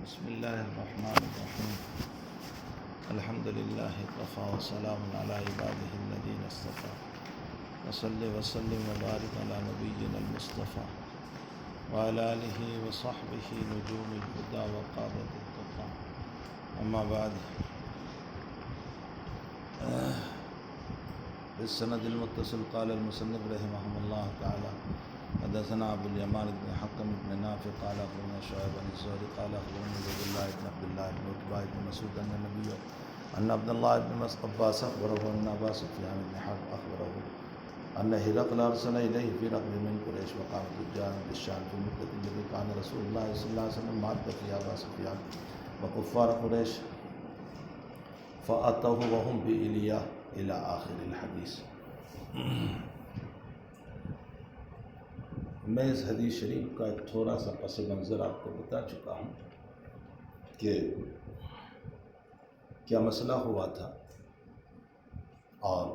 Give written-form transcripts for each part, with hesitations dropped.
بسم اللہ الرحمن الرحیم الحمد للہ وقفا وسلام علی عبادہ الذین اصطفیٰ وصلی وسلم وبارک علی نبینا المصطفیٰ وعلی آلہ وصحبہ نجوم الہدی وقادۃ التقیٰ اما بعد بالسند المتصل قال المصنف رحمہ اللہ تعالی حدثنا ابو الیمان بن حکم بن نافع قال اخبرنا شعیب بن الزہری قال اخبرنا عبد الله بن عبد الله بن عتبہ بن مسعود ان النبي ان عبد الله بن عباس اخبره ان ابا سفیان بن حرب اخبره ان هرقل ارسل اليه في ركب من قريش وقام تجارا بالشام في المدة التي كان رسول الله صلى الله عليه وسلم مات فيها ابا سفيان وكفار قريش فاتوه وهم بإليا الى آخر الحدیث۔ میں اس حدیث شریف کا ایک تھوڑا سا پس منظر آپ کو بتا چکا ہوں کہ کیا مسئلہ ہوا تھا، اور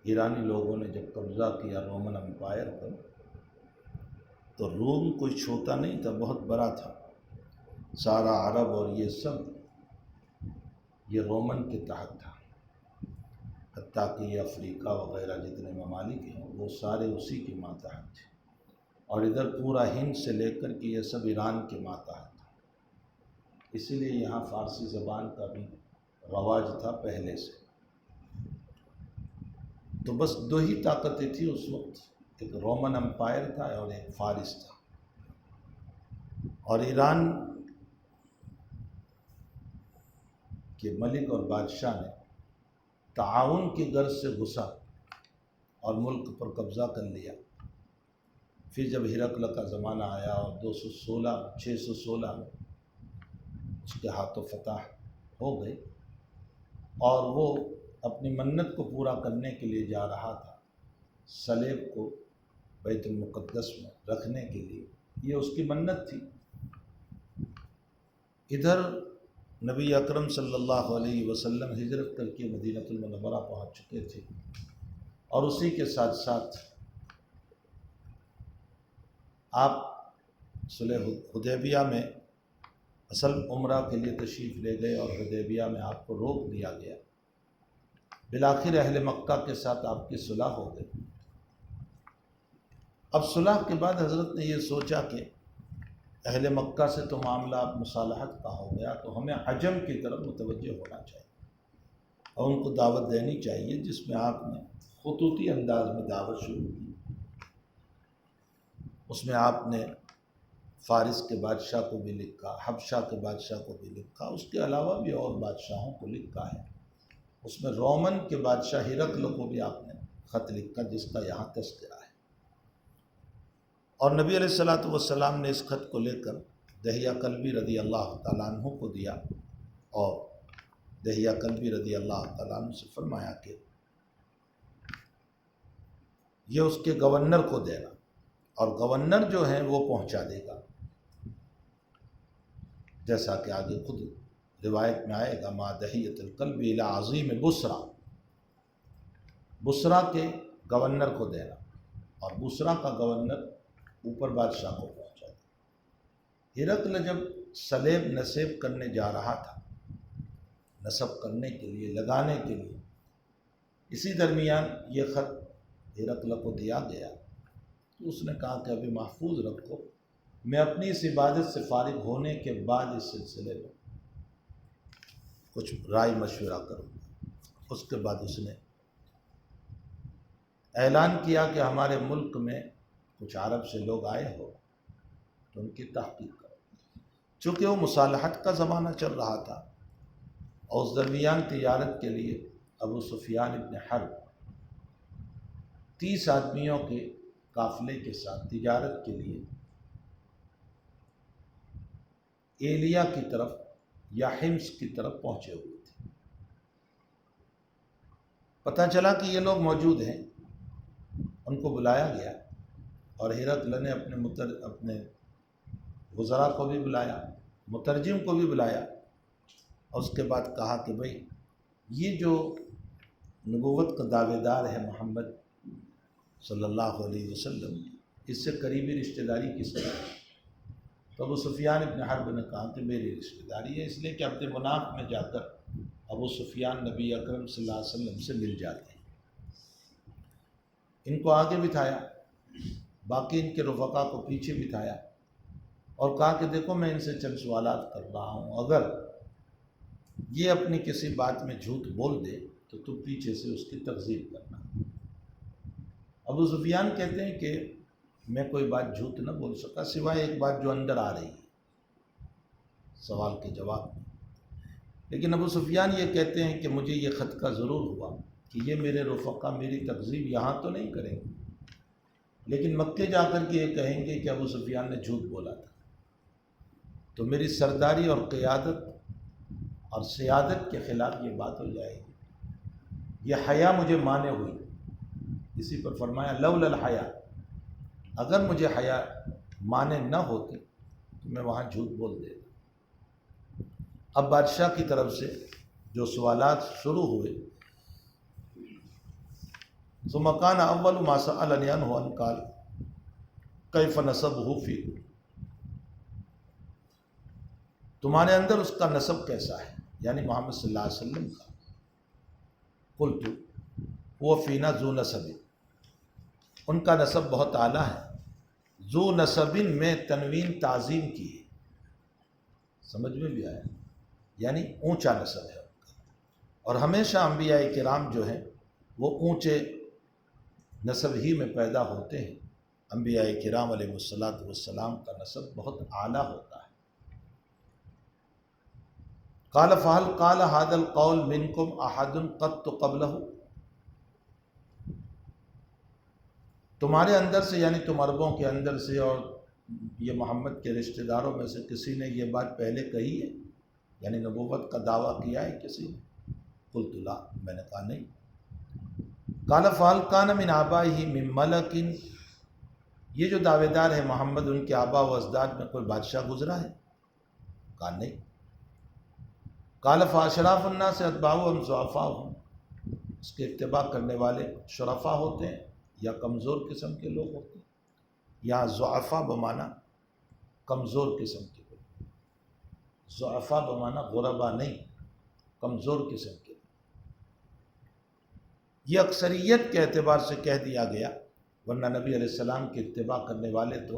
ایرانی لوگوں نے جب قبضہ کیا رومن امپائر پر، تو روم کوئی چھوٹا نہیں تھا، بہت بڑا تھا۔ سارا عرب اور یہ سب یہ رومن کے تحت تھا، حتیٰ کہ یہ افریقہ وغیرہ جتنے ممالک ہیں وہ سارے اسی کے ماتحت تھے، اور ادھر پورا ہند سے لے کر کے یہ سب ایران کے ماتحت تھا۔ اسی لیے یہاں فارسی زبان کا بھی رواج تھا پہلے سے۔ تو بس دو ہی طاقتیں تھیں اس وقت، ایک رومن امپائر تھا اور ایک فارس تھا، اور ایران کے ملک اور بادشاہ نے تعاون کی غرض سے گھسا اور ملک پر قبضہ کر لیا۔ پھر جب ہرقل کا زمانہ آیا اور 616 میں اس کے ہاتھوں فتح ہو گئی، اور وہ اپنی منت کو پورا کرنے کے لیے جا رہا تھا، صلیب کو بیت المقدس میں رکھنے کے لیے، یہ اس کی منت تھی۔ ادھر نبی اکرم صلی اللہ علیہ وسلم ہجرت کر کے مدینہ المنورہ پہنچ چکے تھے، اور اسی کے ساتھ ساتھ آپ صلح حدیبیہ میں اصل عمرہ کے لیے تشریف لے گئے، اور حدیبیہ میں آپ کو روک دیا گیا۔ بالآخر اہل مکہ کے ساتھ آپ کی صلح ہو گئی۔ اب صلح کے بعد حضرت نے یہ سوچا کہ اہل مکہ سے تو معاملہ مصالحت کا ہو گیا، تو ہمیں عجم کی طرف متوجہ ہونا چاہیے اور ان کو دعوت دینی چاہیے، جس میں آپ نے خطوطی انداز میں دعوت شروع کی۔ اس میں آپ نے فارس کے بادشاہ کو بھی لکھا، حبشہ کے بادشاہ کو بھی لکھا، اس کے علاوہ بھی اور بادشاہوں کو لکھا ہے۔ اس میں رومن کے بادشاہ ہرقل کو بھی آپ نے خط لکھا، جس کا یہاں تذکرہ ہے۔ اور نبی علیہ السلام نے اس خط کو لے کر دحیہ کلبی رضی اللہ تعالیٰ عنہ کو دیا، اور دحیہ کلبی رضی اللہ تعالیٰ عنہ سے فرمایا کہ یہ اس کے گورنر کو دینا، اور گورنر جو ہیں وہ پہنچا دے گا، جیسا کہ آگے خود روایت میں آئے گا، ما دحیۃ الکلب الی عظیم بصرہ، بصرہ کے گورنر کو دینا، اور بصرہ کا گورنر اوپر بادشاہ کو پہنچا دیا۔ ہرقل جب صلیب نصب کرنے جا رہا تھا، نصب کرنے کے لیے، لگانے کے لیے، اسی درمیان یہ خط ہرقل کو دیا گیا، تو اس نے کہا کہ ابھی محفوظ رکھو، میں اپنی اس عبادت سے فارغ ہونے کے بعد اس سلسلے میں کچھ رائے مشورہ کروں۔ اس کے بعد اس نے اعلان کیا کہ ہمارے ملک میں کچھ عرب سے لوگ آئے ہو تو ان کی تحقیق کرو۔ چونکہ وہ مصالحت کا زمانہ چل رہا تھا، اور اس درمیان تجارت کے لیے ابو سفیان ابن حرب 30 آدمیوں کے قافلے کے ساتھ تجارت کے لیے ایلیا کی طرف یا حمص کی طرف پہنچے ہوئے تھے۔ پتہ چلا کہ یہ لوگ موجود ہیں، ان کو بلایا گیا، اور ہرقل نے اپنے وزراء کو بھی بلایا، مترجم کو بھی بلایا، اور اس کے بعد کہا کہ بھئی یہ جو نبوت کا دعوے دار ہے محمد صلی اللہ علیہ وسلم، اس سے قریبی رشتہ داری کس کی ہے؟ تو ابو سفیان ابن حرب نے کہا کہ میری رشتہ داری ہے، اس لیے کہ عبد مناف میں جا کر ابو سفیان نبی اکرم صلی اللہ علیہ وسلم سے مل جاتے ہیں۔ ان کو آگے بٹھایا، باقی ان کے رفقا کو پیچھے بٹھایا اور کہا کہ دیکھو میں ان سے چند سوالات کر رہا ہوں، اگر یہ اپنی کسی بات میں جھوٹ بول دے تو تم پیچھے سے اس کی تکذیب کرنا۔ ابو سفیان کہتے ہیں کہ میں کوئی بات جھوٹ نہ بول سکا سوائے ایک بات جو اندر آ رہی ہے سوال کے جواب میں، لیکن ابو سفیان یہ کہتے ہیں کہ مجھے یہ خدشہ ضرور ہوا کہ یہ میرے رفقا میری تکذیب یہاں تو نہیں کریں گے، لیکن مکے جا کر کے یہ کہیں گے کہ ابو سفیان نے جھوٹ بولا تھا، تو میری سرداری اور قیادت اور سیادت کے خلاف یہ بات ہو جائے گی۔ یہ حیا مجھے مانے ہوئی، اسی پر فرمایا لولا الحیا، اگر مجھے حیا مانے نہ ہوتی تو میں وہاں جھوٹ بول دیتا۔ اب بادشاہ کی طرف سے جو سوالات شروع ہوئے، ثم كان اول ما سألني عنه ان قال كيف نسبه فيكم، تمہارے اندر اس کا نسب کیسا ہے، یعنی محمد صلی اللہ علیہ وسلم کا۔ قلت هو فينا ذو نسب، ان کا نسب بہت اعلیٰ ہے۔ ذو نسب میں تنوین تعظیم کی ہے، سمجھ میں بھی آیا، یعنی اونچا نسب ہے ان کا، اور ہمیشہ انبیاء کرام جو ہیں وہ اونچے نسب ہی میں پیدا ہوتے ہیں۔ انبیاء کرام علیہ السلام کا نسب بہت اعلیٰ ہوتا ہے۔ قال فهل قال هذا القول منكم احد قط قبلہ، تمہارے اندر سے یعنی تم عربوں کے اندر سے اور یہ محمد کے رشتہ داروں میں سے کسی نے یہ بات پہلے کہی ہے، یعنی نبوت کا دعویٰ کیا ہے کسی نے؟ قلت لا، میں نے کہا نہیں۔ قال فهل كان من آبائه من ملک، یہ جو دعوے دار ہے محمد ان کے آبا و اجداد میں کوئی بادشاہ گزرا ہے؟ کہا نہیں۔ قال فاشراف الناس اتباعوا ام ضعفاء، اس کے اتباع کرنے والے شرفا ہوتے ہیں یا کمزور قسم کے لوگ ہوتے ہیں؟ یا ضعفاء بمانا کمزور قسم کے لوگ، ضعفاء بمانا غربا نہیں، کمزور قسم کے۔ یہ اکثریت کے اعتبار سے کہہ دیا گیا، ورنہ نبی علیہ السلام کے اتباع کرنے والے تو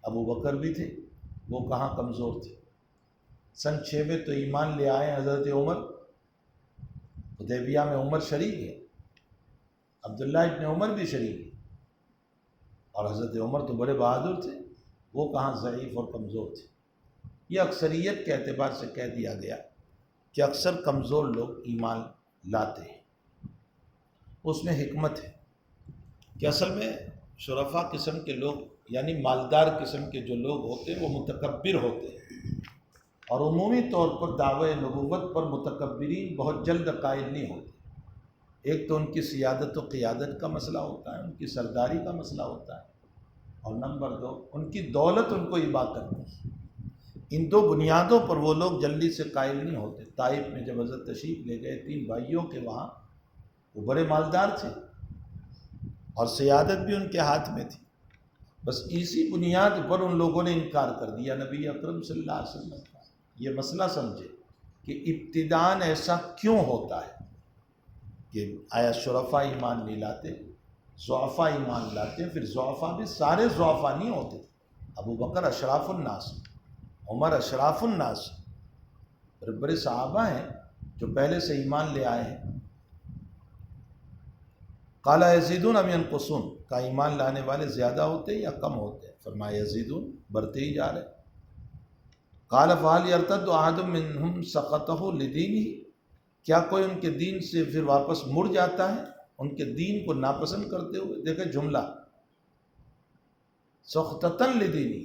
ابو بکر بھی تھے، وہ کہاں کمزور تھے۔ سن 6 میں تو ایمان لے آئے حضرت عمر، حدیبیہ میں عمر شریک ہے، عبداللہ ابن عمر بھی شریک ہے، اور حضرت عمر تو بڑے بہادر تھے، وہ کہاں ضعیف اور کمزور تھے۔ یہ اکثریت کے اعتبار سے کہہ دیا گیا کہ اکثر کمزور لوگ ایمان لاتے ہیں۔ اس میں حکمت ہے کہ اصل میں شرفا قسم کے لوگ یعنی مالدار قسم کے جو لوگ ہوتے ہیں وہ متکبر ہوتے ہیں، اور عمومی طور پر دعوی نبوت پر متکبرین بہت جلد قائل نہیں ہوتے۔ ایک تو ان کی سیادت و قیادت کا مسئلہ ہوتا ہے، ان کی سرداری کا مسئلہ ہوتا ہے، اور نمبر 2 ان کی دولت ان کو ابا کرتی ہے۔ ان 2 بنیادوں پر وہ لوگ جلدی سے قائل نہیں ہوتے۔ طائف میں جب حضرت تشریف لے گئے 3 بھائیوں کے وہاں، وہ بڑے مالدار تھے اور سیادت بھی ان کے ہاتھ میں تھی، بس اسی بنیاد پر ان لوگوں نے انکار کر دیا نبی اکرم صلی اللہ علیہ وسلم کا۔ یہ مسئلہ سمجھے کہ ابتداءً ایسا کیوں ہوتا ہے کہ آیا شرفا ایمان نہیں لاتے، ضعفاء ایمان لاتے ہیں؟ پھر ضعفاء بھی سارے ضعفاء نہیں ہوتے، ابو بکر اشراف الناس، عمر اشراف الناس، بڑے بڑے صحابہ ہیں جو پہلے سے ایمان لے آئے ہیں۔ قال یزیدون ام ینقصون، کا ایمان لانے والے زیادہ ہوتے یا کم ہوتے؟ فرمایا یزیدون، بڑھتے ہی جا رہے۔ قال فهل يرتد احد منهم سقطه لدینه، کیا کوئی ان کے دین سے پھر واپس مڑ جاتا ہے ان کے دین کو ناپسند کرتے ہوئے؟ دیکھیں جملہ، سخطتاً لدینی،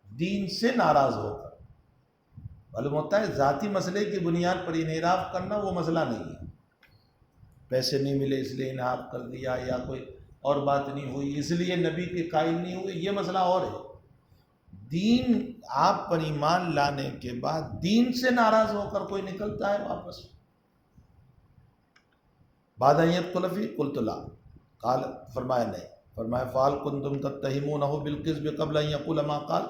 دین سے ناراض ہو کر۔ معلوم ہوتا ہے ذاتی مسئلے کی بنیاد پر انحراف کرنا وہ مسئلہ نہیں ہے، پیسے نہیں ملے اس لیے انحراف کر دیا، یا کوئی اور بات نہیں ہوئی اس لیے نبی کے قائل نہیں ہوئے، یہ مسئلہ اور ہے۔ دین آپ پر ایمان لانے کے بعد دین سے ناراض ہو کر کوئی نکلتا ہے واپس؟ بعد ان يدخل فيه قلت لا، قال، فرمایا نہیں۔ فرمایا فعل کنتم تتہمونہ بالکذب قبل ان یقول ما قال،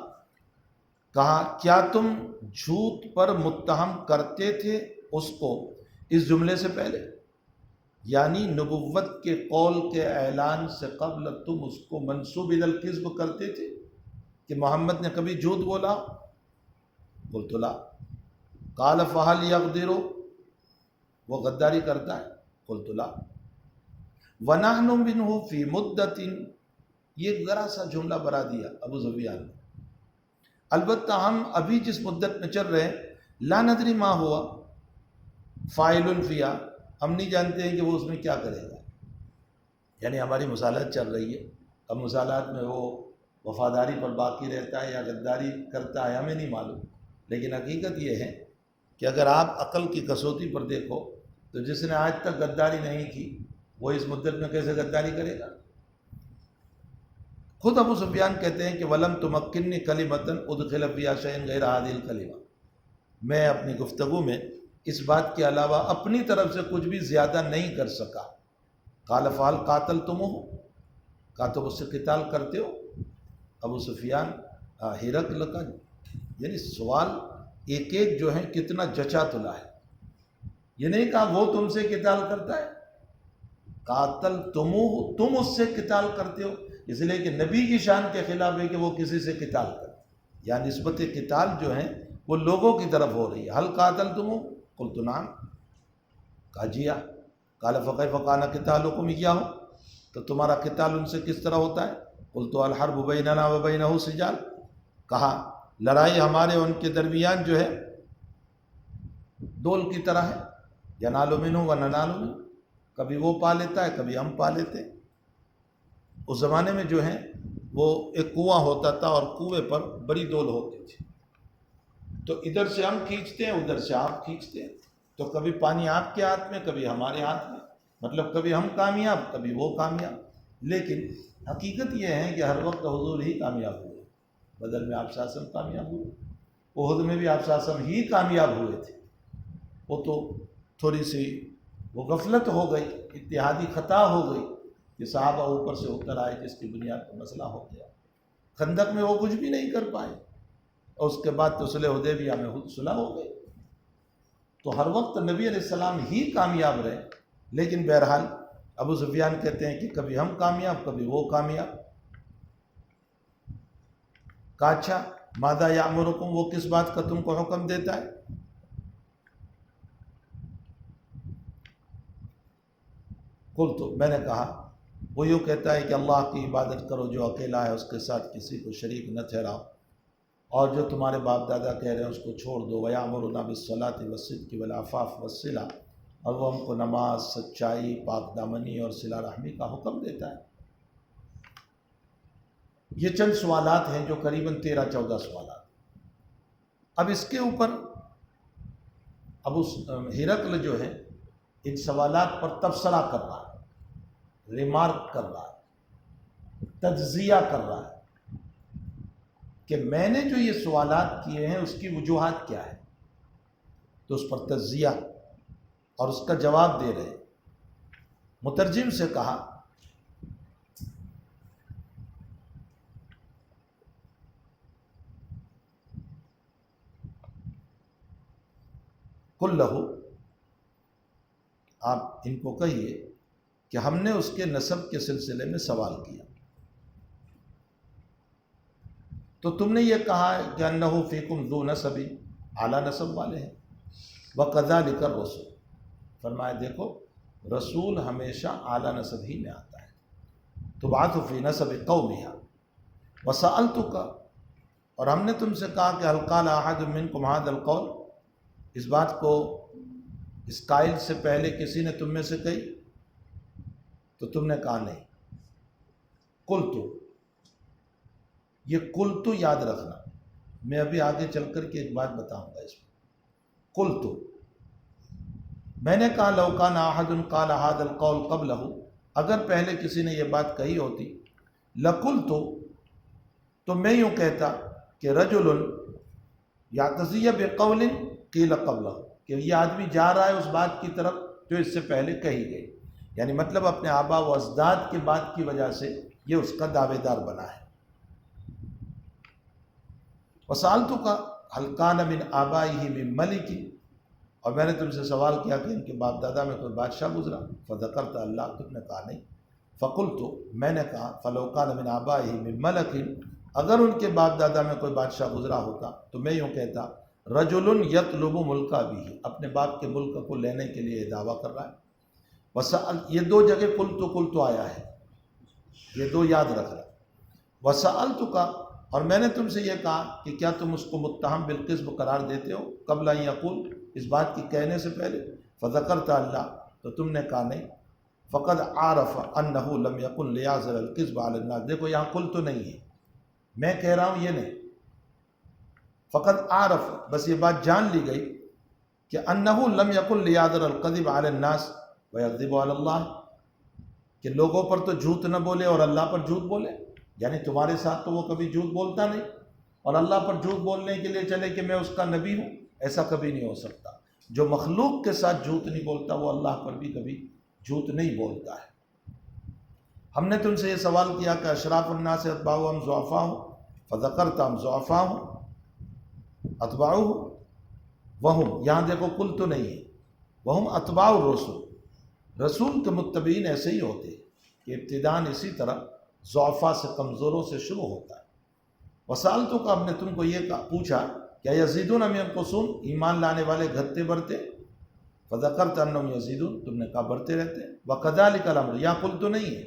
کہا کیا تم جھوٹ پر متہم کرتے تھے اس کو اس جملے سے پہلے، یعنی نبوت کے قول کے اعلان سے قبل تم اس کو منسوب الی الکذب کرتے تھے کہ محمد نے کبھی جھوٹ بولا؟ قلت لا۔ قال فہل یغدر، وہ غداری کرتا ہے؟ قلت لا۔ ونحن منہ فی مدت، یہ ذرا سا جملہ بنا دیا ابو سفیان نے، البتہ ہم ابھی جس مدت میں چل رہے ہیں، لا ندری ما ہوا فاعل فیہا، ہم نہیں جانتے ہیں کہ وہ اس میں کیا کرے گا، یعنی ہماری مصالحت چل رہی ہے، اب مصالحت میں وہ وفاداری پر باقی رہتا ہے یا غداری کرتا ہے ہمیں نہیں معلوم، لیکن حقیقت یہ ہے کہ اگر آپ عقل کی کسوٹی پر دیکھو تو جس نے آج تک غداری نہیں کی وہ اس مدت میں کیسے غداری کرے گا؟ خود ابو سفیان کہتے ہیں کہ وَلَمْ تُمَكِّنِّ كَلِمَةً أُدْخِلَ فِيهَا شَيْءٌ غَيْرَ هَذِهِ الْكَلِمَةِ، میں اپنی گفتگو میں اس بات کے علاوہ اپنی طرف سے کچھ بھی زیادہ نہیں کر سکا۔ قال فعل قاتلتموہ، کہا تو اس سے قتال کرتے ہو؟ ابو سفیان ہرقل کا یعنی سوال ایک ایک جو ہے کتنا جچا تلا ہے، یہ نہیں کہا وہ تم سے قتال کرتا ہے، قاتلتموہ، تم اس سے قتال کرتے ہو، اس لیے کہ نبی کی شان کے خلاف ہے کہ وہ کسی سے قتال کرے، یعنی نسبت قتال جو ہے وہ لوگوں کی طرف ہو رہی ہے۔ حل قاتلتموہ، قلت نعم، کہا جی ہاں۔ قال فکیف کان قتالکم ایاہ، تو تمہارا قتال ان سے کس طرح ہوتا ہے؟ قلت الحرب بیننا و بینہ سجال، کہا لڑائی ہمارے ان کے درمیان جو ہے ڈول کی طرح ہے، ینال منہ و ننال منہ، کبھی وہ پا لیتا ہے کبھی ہم پا لیتے ہیں۔ اس زمانے میں جو ہے وہ ایک کنواں ہوتا تھا اور کنویں پر بڑی ڈول ہوتی تھی، تو ادھر سے ہم کھینچتے ہیں ادھر سے آپ کھینچتے ہیں، تو کبھی پانی آپ کے ہاتھ میں کبھی ہمارے ہاتھ میں، مطلب کبھی ہم کامیاب کبھی وہ کامیاب، لیکن حقیقت یہ ہے کہ ہر وقت حضور ہی کامیاب ہوئے، بدر میں آپ صلی اللہ علیہ وسلم کامیاب ہوئے، احد میں بھی آپ صلی اللہ علیہ وسلم ہی کامیاب ہوئے تھے، وہ تو تھوڑی سی وہ غفلت ہو گئی، اتحادی خطا ہو گئی کہ صحابہ اوپر سے اتر آئے جس کی بنیاد پر مسئلہ ہو گیا، خندق میں وہ کچھ بھی نہیں کر پائے، اور اس کے بعد تو صلح حدیبیہ میں خود صلح ہو گئی، تو ہر وقت نبی علیہ السلام ہی کامیاب رہے، لیکن بہرحال ابو سفیان کہتے ہیں کہ کبھی ہم کامیاب کبھی وہ کامیاب۔ کہا اچھا ماذا یامرکم، وہ کس بات کا تم کو حکم دیتا ہے؟ قلت، میں نے کہا وہ یوں کہتا ہے کہ اللہ کی عبادت کرو جو اکیلا ہے، اس کے ساتھ کسی کو شریک نہ ٹھہراؤ، اور جو تمہارے باپ دادا کہہ رہے ہیں اس کو چھوڑ دو، وَيَأْمُرُنَا بِالصَّلَاةِ وَالصِّدْقِ وَالْعَفَافِ وَالصِّلَةِ، اور وہ ہم کو نماز، سچائی، پاک دامنی اور صلہ رحمی کا حکم دیتا ہے۔ یہ چند سوالات ہیں جو قریباً 13-14 سوالات، اب اس کے اوپر ابو ہرقل جو ہے ان سوالات پر تبصرہ کر رہا ہے، ریمارک کر رہا ہے، تجزیہ کر رہا ہے کہ میں نے جو یہ سوالات کیے ہیں اس کی وجوہات کیا ہے، تو اس پر تجزیہ اور اس کا جواب دے رہے۔ مترجم سے کہا قل لہو، آپ ان کو کہیے کہ ہم نے اس کے نسب کے سلسلے میں سوال کیا، تو تم نے یہ کہا کہ انہو فیکم ذو نسب، اعلیٰ نسب والے ہیں، وَكَذَلِكَ الرَّسُولُ، فرمایا دیکھو رسول ہمیشہ اعلیٰ نسب ہی میں آتا ہے، تُبْعَثُ فِي نَسَبِ قَوْمِهَا وَسَأَلْتُكَ، اور ہم نے تم سے کہا کہ هَلْ قَالَ أَحَدٌ مِّنكُمْ هَذَا الْقَوْلَ، اس بات کو اس قائل سے پہلے کسی نے تم میں سے کہی، تو تم نے کہا نہیں۔ قلتو، یہ قلتو یاد رکھنا، میں ابھی آگے چل کر کے ایک بات بتاؤں گا اس میں۔ قلتو، میں نے کہا لو کان احد قال هذا القول قبلہ، اگر پہلے کسی نے یہ بات کہی ہوتی، لقلتو، تو میں یوں کہتا کہ رجل یعتزی بقول قیل قبلہ، کہ یہ آدمی جا رہا ہے اس بات کی طرف جو اس سے پہلے کہی گئی، یعنی مطلب اپنے آبا و اجداد کے بات کی وجہ سے یہ اس کا دعوے دار بنا ہے۔ وسألتک هل كان من آبائه من ملک، اور میں نے تم سے سوال کیا کہ ان کے باپ دادا میں کوئی بادشاہ گزرا، فذکرت اللہ، تم نے کہا نہیں، فقلت، میں نے کہا فلو كان من آبائه من ملک، اگر ان کے باپ دادا میں کوئی بادشاہ گزرا ہوتا تو میں یوں کہتا رجل یطلب ملک ابیہ، اپنے باپ کے ملک کو لینے کے لیے دعویٰ کر رہا ہے۔ یہ دو جگہ قلت آیا ہے، یہ دو یاد رکھنا۔ وسألتک، اور میں نے تم سے یہ کہا کہ کیا تم اس کو متہم بالکذب قرار دیتے ہو قبل ان یقول، اس بات کی کہنے سے پہلے، فذکرت اللہ، تو تم نے کہا نہیں، فقد عرف انہ لم یکن لیعذر الکذب علی الناس، دیکھو یہاں قلت نہیں ہے، میں کہہ رہا ہوں یہ نہیں، فقد عرف، بس یہ بات جان لی گئی کہ انہ لم یکن لیعذر الکذب علی الناس ویکذب علی اللہ، کہ لوگوں پر تو جھوٹ نہ بولے اور اللہ پر جھوٹ بولے، یعنی تمہارے ساتھ تو وہ کبھی جھوٹ بولتا نہیں، اور اللہ پر جھوٹ بولنے کے لیے چلے کہ میں اس کا نبی ہوں، ایسا کبھی نہیں ہو سکتا۔ جو مخلوق کے ساتھ جھوٹ نہیں بولتا وہ اللہ پر بھی کبھی جھوٹ نہیں بولتا ہے۔ ہم نے تم سے یہ سوال کیا کہ اشراف الناس اتباعهم ضعفاء، فذکرت ہم ضعفاء اتباعہ وہم، یہاں دیکھو قل تو نہیں ہے، وہم اتباع الرسول، رسول کے متبعین ایسے ہی ہوتے ہیں کہ ابتداءً اسی طرح ضعفاء سے، کمزوروں سے شروع ہوتا ہے۔ وسألتک، اب نے تم کو یہ پوچھا کیا یزیدون ام ینقصون، ایمان لانے والے گھٹتے بڑھتے، فذکرت انہم یزیدون، تم نے کہا بڑھتے رہتے۔ وکذالک الامر، یہاں قل تو نہیں ہے،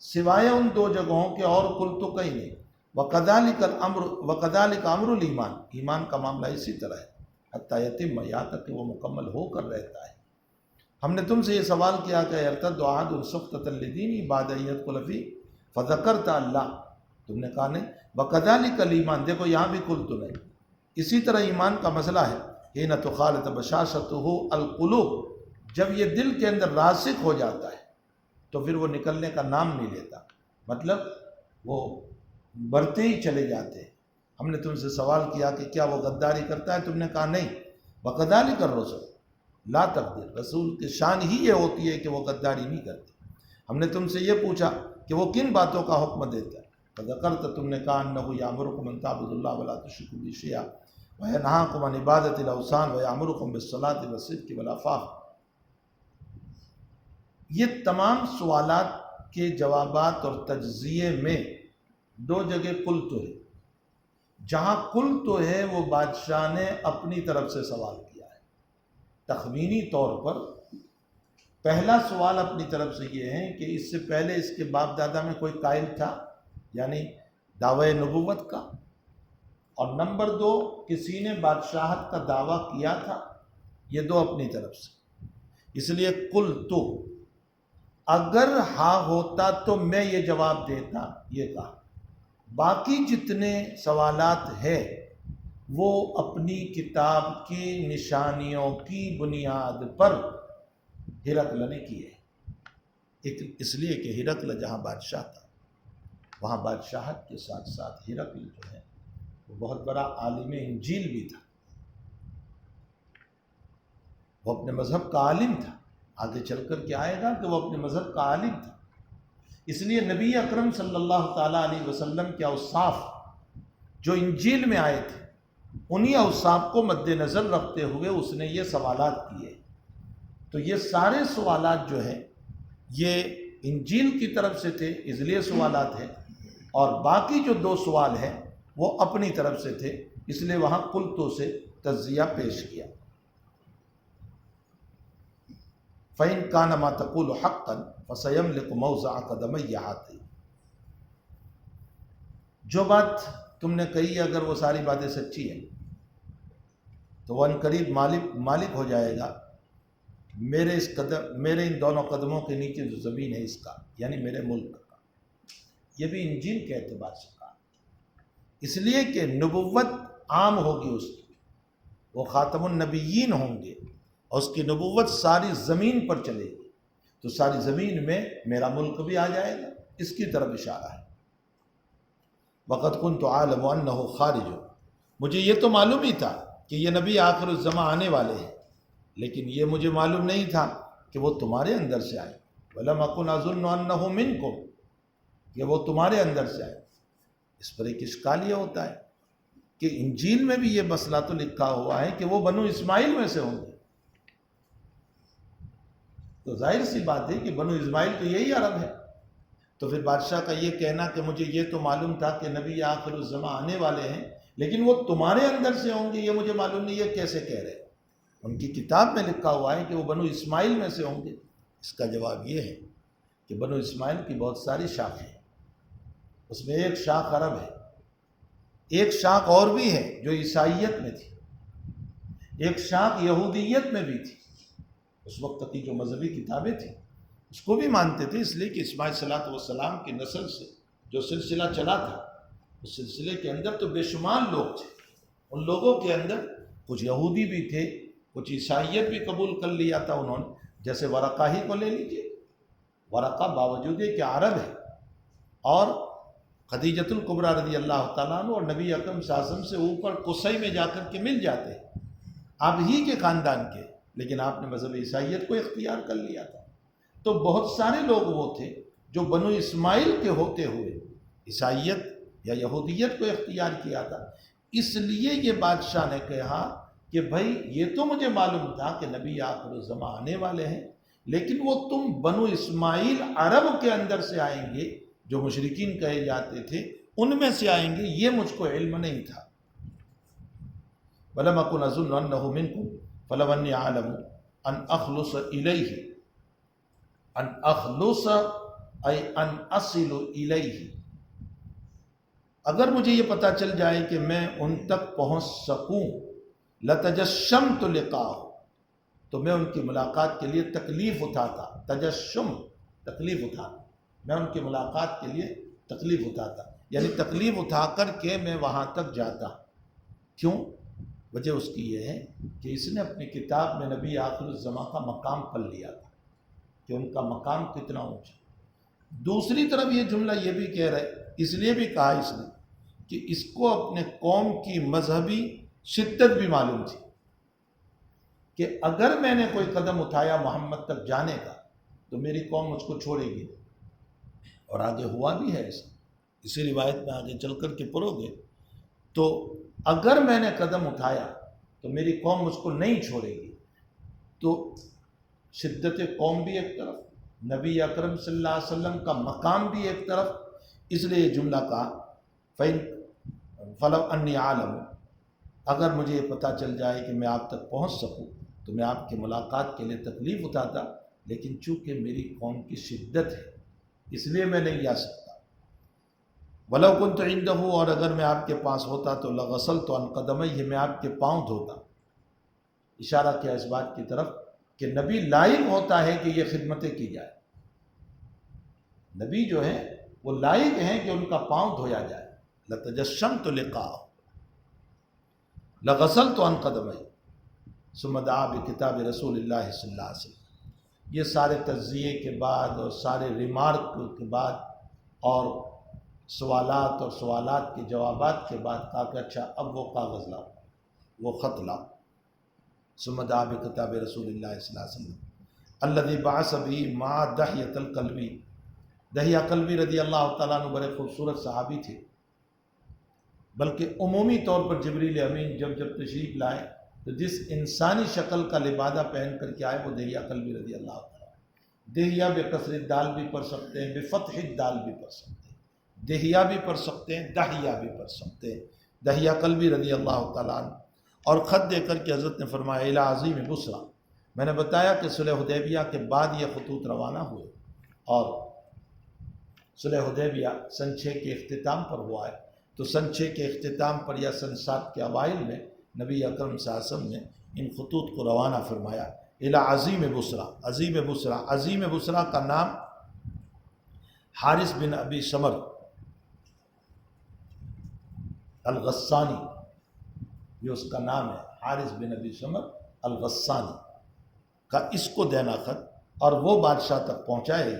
سوائے ان دو جگہوں کے اور قل تو کہیں نہیں۔ وکذالک الامر، وکذالک امر الایمان، ایمان کا معاملہ اسی طرح ہے، حتی یتم، یہاں تک کہ وہ مکمل ہو کر رہتا ہے۔ ہم نے تم سے یہ سوال کیا کہ ارتد احد سخطۃ لدینی بعد ان يدخل فی، فذکرت اللہ، تم نے کہا نہیں۔ وکذالک الایمان، دیکھو یہاں بھی قل تو نہیں، اسی طرح ایمان کا مسئلہ ہے، حین تخالط بشاشتہ القلوب، جب یہ دل کے اندر راسخ ہو جاتا ہے تو پھر وہ نکلنے کا نام نہیں لیتا، مطلب وہ بڑھتے ہی چلے جاتے ہیں۔ ہم نے تم سے سوال کیا کہ کیا وہ غداری کرتا ہے، تم نے کہا نہیں۔ وکذالک الرسول، لا تقدیر، رسول کی شان ہی یہ ہوتی ہے کہ وہ غداری نہیں کرتے۔ ہم نے تم سے یہ پوچھا کہ وہ کن باتوں کا حکم دیتا ہے، فذکرت، تم نے کہا انہ یامرکم ان تعبدوا اللہ ولا تشرکوا بہ شیئا وینہاکم عن عبادۃ الاوثان ویامرکم بالصلاۃ والصدق والعفاف۔ یہ تمام سوالات کے جوابات اور تجزیے میں دو جگہ قل تو ہے، جہاں قل تو ہے وہ بادشاہ نے اپنی طرف سے سوال کیا ہے، تخمینی طور پر پہلا سوال اپنی طرف سے یہ ہے کہ اس سے پہلے اس کے باپ دادا میں کوئی قائل تھا، یعنی دعوی نبوت کا، اور نمبر دو کسی نے بادشاہت کا دعویٰ کیا تھا، یہ دو اپنی طرف سے۔ اس لیے قل تو، اگر ہاں ہوتا تو میں یہ جواب دیتا، یہ کہا۔ باقی جتنے سوالات ہیں وہ اپنی کتاب کی نشانیوں کی بنیاد پر ہرقل نے کیے، اس لیے کہ ہرقل جہاں بادشاہ تھا وہاں بادشاہت کے ساتھ ساتھ ہرقل جو ہے وہ بہت بڑا عالم انجیل بھی تھا، وہ اپنے مذہب کا عالم تھا، آگے چل کر کے آئے گا کہ وہ اپنے مذہب کا عالم تھا۔ اس لیے نبی اکرم صلی اللہ تعالیٰ علیہ وسلم کے اوصاف جو انجیل میں آئے تھے انہی اوصاف کو مد نظر رکھتے ہوئے اس نے یہ سوالات کیے۔ تو یہ سارے سوالات جو ہیں یہ انجیل کی طرف سے تھے، اس لیے سوالات ہیں، اور باقی جو دو سوال ہیں وہ اپنی طرف سے تھے، اس لیے وہاں قل تو سے تجزیہ پیش کیا۔ فَإِن كَانَ مَا تَقُولُ حَقًّا فَسَيَمْلِكُ مَوْضِعَ قَدَمَيَّ هَاتَيْنِ، جو بات تم نے کہی اگر وہ ساری باتیں سچی ہیں تو وہ ان قریب مالک ہو جائے گا میرے ان دونوں قدموں کے نیچے جو زمین ہے اس کا، یعنی میرے ملک کا۔ یہ بھی انجیل کے اعتبار سے کہا، اس لیے کہ نبوت عام ہوگی اس کی، وہ خاتم النبیین ہوں گے اور اس کی نبوت ساری زمین پر چلے گی، تو ساری زمین میں میرا ملک بھی آ جائے گا، اس کی طرف اشارہ ہے۔ وَقَدْ كُنْتُ عَالَمُ أَنَّهُ خَارِجٌ، مجھے یہ تو معلوم ہی تھا کہ یہ نبی آخر الزماں آنے والے ہیں، لیکن یہ مجھے معلوم نہیں تھا کہ وہ تمہارے اندر سے آئے۔ وَلَمْ أَكُنْ أَظُنُّ أَنَّهُ مِنْكُمْ، کہ وہ تمہارے اندر سے آئے۔ اس پر ایک اشکال یہ ہوتا ہے کہ انجیل میں بھی یہ مسئلہ تو لکھا ہوا ہے کہ وہ بنو اسماعیل میں سے ہوں گے، تو ظاہر سی بات ہے کہ بنو اسماعیل تو یہی عرب ہے، تو پھر بادشاہ کا یہ کہنا کہ مجھے یہ تو معلوم تھا کہ نبی آخر الزماں آنے والے ہیں لیکن وہ تمہارے اندر سے ہوں گے، یہ مجھے معلوم نہیں، یہ کیسے کہہ رہے؟ ان کی کتاب میں لکھا ہوا ہے کہ وہ بنو اسماعیل میں سے ہوں گے۔ اس کا جواب یہ ہے کہ بنو اسماعیل کی بہت ساری شاخیں ہیں، اس میں ایک شاخ عرب ہے، ایک شاخ اور بھی ہے جو عیسائیت میں تھی، ایک شاخ یہودیت میں بھی تھی۔ اس وقت کی جو مذہبی کتابیں تھیں اس کو بھی مانتے تھے، اس لیے کہ اسماعیل صلاۃ والسلام کی نسل سے جو سلسلہ چلا تھا اس سلسلے کے اندر تو بے شمار لوگ تھے، ان لوگوں کے اندر کچھ یہودی بھی تھے، کچھ عیسائیت بھی قبول کر لیا تھا انہوں نے، جیسے ورقہ ہی کو لے لیجئے۔ ورقہ باوجود کہ عرب ہے اور خدیجۃ الکبریٰ رضی اللہ تعالیٰ عنہ اور نبی اکرم صلی اللہ علیہ وسلم سے اوپر قصی میں جا کر کے مل جاتے ہیں، آپ ہی کے خاندان کے، لیکن آپ نے مذہب عیسائیت کو اختیار کر لیا تھا۔ تو بہت سارے لوگ وہ تھے جو بنو اسماعیل کے ہوتے ہوئے عیسائیت یا یہودیت کو اختیار کیا تھا۔ اس لیے یہ بادشاہ نے کہا کہ بھائی یہ تو مجھے معلوم تھا کہ نبی آخر الزماں آنے والے ہیں، لیکن وہ تم بنو اسماعیل عرب کے اندر سے آئیں گے جو مشرکین کہے جاتے تھے، ان میں سے آئیں گے، یہ مجھ کو علم نہیں تھا۔ وَلَمْ أَكُنْ أَظُنُّ أَنَّهُ مِنْكُمْ فَلَوْ أَنِّي أَعْلَمُ أَنْ أَخْلُصَ إِلَيْهِ أَنْ أَخْلُصَ أي أَنْ أَصِلُ إِلَيْهِ، اگر مجھے یہ پتہ چل جائے کہ میں ان تک پہنچ سکوں، لَتَجَشَّمْتُ لِقَاءَهُ، تو میں ان کی ملاقات کے لیے تکلیف اٹھاتا۔ تجشم تکلیف اٹھانا، میں ان کی ملاقات کے لیے تکلیف اٹھاتا، یعنی تکلیف اٹھا کر کے میں وہاں تک جاتا۔ کیوں؟ وجہ اس کی یہ ہے کہ اس نے اپنی کتاب میں نبی آخر الزماں کا مقام پڑھ لیا تھا کہ ان کا مقام کتنا اونچا۔ دوسری طرف یہ جملہ یہ بھی کہہ رہے، اس لیے بھی کہا اس نے کہ اس کو اپنے قوم کی مذہبی شدت بھی معلوم تھی کہ اگر میں نے کوئی قدم اٹھایا محمد تک جانے کا تو میری قوم مجھ کو چھوڑے گی، اور آگے ہوا بھی ہے ایسا، اسی روایت میں آگے چل کر کے پڑھو گے تو اگر میں نے قدم اٹھایا تو میری قوم مجھ کو نہیں چھوڑے گی۔ تو شدت قوم بھی ایک طرف، نبی اکرم صلی اللہ علیہ وسلم کا مقام بھی ایک طرف، اس لیے یہ جملہ کہا فَلَوْ أَنِّي أَعْلَمُ، اگر مجھے یہ پتہ چل جائے کہ میں آپ تک پہنچ سکوں تو میں آپ کی ملاقات کے لیے تکلیف اٹھاتا، لیکن چونکہ میری قوم کی شدت ہے اس لیے میں نہیں جا سکتا۔ وَلَوْ كُنْتُ عِنْدَهُ، اور اگر میں آپ کے پاس ہوتا تو لَغَسَلْتُ عَنْ قَدَمَيْهِ، میں آپ کے پاؤں دھوتا۔ اشارہ کیا اس بات کی طرف کہ نبی لائق ہوتا ہے کہ یہ خدمتیں کی جائے، نبی جو ہے وہ لائق ہیں کہ ان کا پاؤں دھویا جائے۔ لَتَجَشَّمْتُ لِقَاءَهُ لَغَسَلْتُ عَنْ قَدَمَيْهِ ثُمَّ دَعَا بِكِتَابِ رسول اللہ صلی اللہ علیہ وسلم۔ یہ سارے تجزیے کے بعد اور سارے ریمارک کے بعد اور سوالات اور سوالات کے جوابات کے بعد کہا کہ اچھا اب وہ کاغذ لاؤ، وہ خط لاؤ۔ ثم دعا بکتاب رسول اللہ صلی اللہ علیہ وسلم الذي بعث به مع دحیۃ الکلبی، دحیہ کلبی رضی اللہ تعالیٰ عنہ بڑے خوبصورت صحابی تھے، بلکہ عمومی طور پر جبریل امین جب تشریف لائے تو جس انسانی شکل کا لبادہ پہن کر کے آئے وہ دحیہ کلبی رضی اللہ تعالیٰ۔ دحیہ بکسر الدال بھی پڑھ سکتے ہیں، بفتح الدال بھی پڑھ سکتے ہیں، دحیہ بھی پڑھ سکتے ہیں، دحیہ بھی پڑھ سکتے ہیں، دحیہ کلبی رضی اللہ تعالیٰ عنہ۔ اور خط دے کر کے حضرت نے فرمایا الی عظیم بصرہ، میں نے بتایا کہ صلح حدیبیہ کے بعد یہ خطوط روانہ ہوئے اور صلح حدیبیہ سن 6 کے اختتام پر ہوا ہے، تو سن 6 کے اختتام پر یا سن 7 کے اوائل میں نبی اکرم صلی اللہ علیہ وسلم نے ان خطوط کو روانہ فرمایا الی عظیم بصرہ۔ عظیم بصرہ، عظیم بصرہ کا نام حارث بن ابی شمر الغسانی، یہ اس کا نام ہے، حارث بن ابی شمر الغسانی کا اس کو دینا خط، اور وہ بادشاہ تک پہنچائے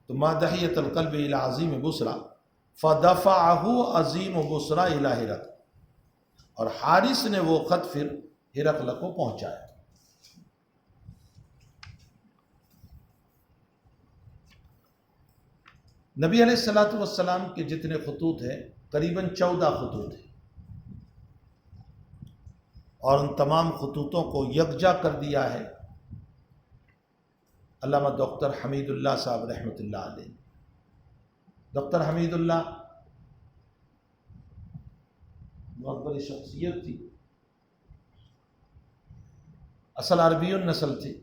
تو ما دحیۃ القلب الی عظیم بصرہ فدفعہ عظیم بصرہ الی ہرقل، اور حارث نے وہ خط پھر ہرقل کو پہنچایا۔ نبی علیہ الصلوۃ والسلام کے جتنے خطوط ہیں قریباً 14 خطوط ہیں، اور ان تمام خطوطوں کو یکجا کر دیا ہے علامہ ڈاکٹر حمید اللہ صاحب رحمۃ اللہ علیہ۔ ڈاکٹر حمید اللہ بہت بڑی شخصیت تھی، اصل عربی النسل تھی۔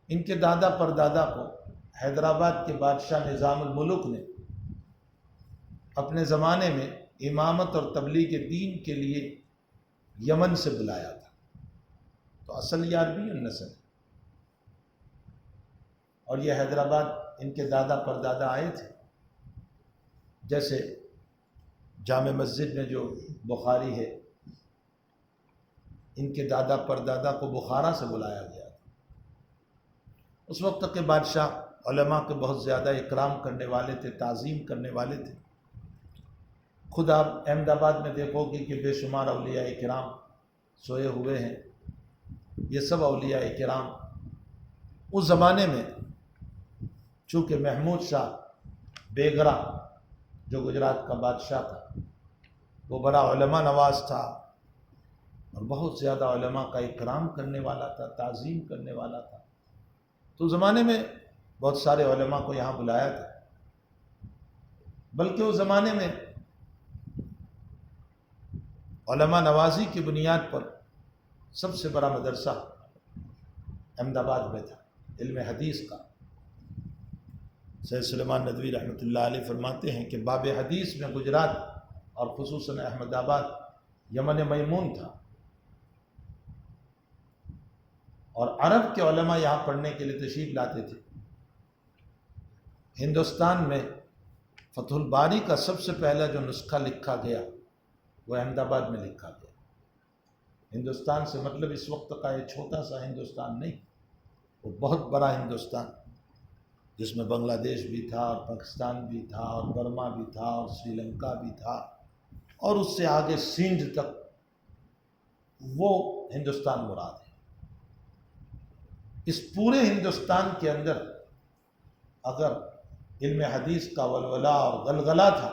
ان کے دادا پردادا کو حیدرآباد کے بادشاہ نظام الملک نے اپنے زمانے میں امامت اور تبلیغ دین کے لیے یمن سے بلایا تھا، تو اصل یہ عربی النسل ہے، اور یہ حیدرآباد ان کے دادا پردادا آئے تھے۔ جیسے جامع مسجد میں جو بخاری ہے، ان کے دادا پردادا کو بخارا سے بلایا گیا تھا۔ اس وقت کے بادشاہ علماء کے بہت زیادہ اکرام کرنے والے تھے، تعظیم کرنے والے تھے۔ خود آپ احمد آباد میں دیکھو گے کہ بے شمار اولیاء کرام سوئے ہوئے ہیں۔ یہ سب اولیاء کرام اس زمانے میں، چونکہ محمود شاہ بیگرا جو گجرات کا بادشاہ تھا، وہ بڑا علماء نواز تھا اور بہت زیادہ علماء کا اکرام کرنے والا تھا، تعظیم کرنے والا تھا، تو زمانے میں بہت سارے علماء کو یہاں بلایا تھا۔ بلکہ اس زمانے میں علماء نوازی کی بنیاد پر سب سے بڑا مدرسہ احمد آباد میں تھا، علم حدیث کا۔ سید سلیمان ندوی رحمۃ اللہ علیہ فرماتے ہیں کہ باب حدیث میں گجرات اور خصوصاً احمد آباد یمن میمون تھا، اور عرب کے علماء یہاں پڑھنے کے لیے تشریف لاتے تھے۔ ہندوستان میں فتح الباری کا سب سے پہلا جو نسخہ لکھا گیا وہ احمد آباد میں لکھا گیا۔ ہندوستان سے مطلب اس وقت کا یہ چھوٹا سا ہندوستان نہیں، وہ بہت بڑا ہندوستان، جس میں بنگلہ دیش بھی تھا اور پاکستان بھی تھا اور برما بھی تھا اور سری لنکا بھی تھا، اور اس سے آگے سندھ تک، وہ ہندوستان مراد ہے۔ اس پورے ہندوستان کے اندر اگر علم حدیث کا ولولہ اور غلغلہ تھا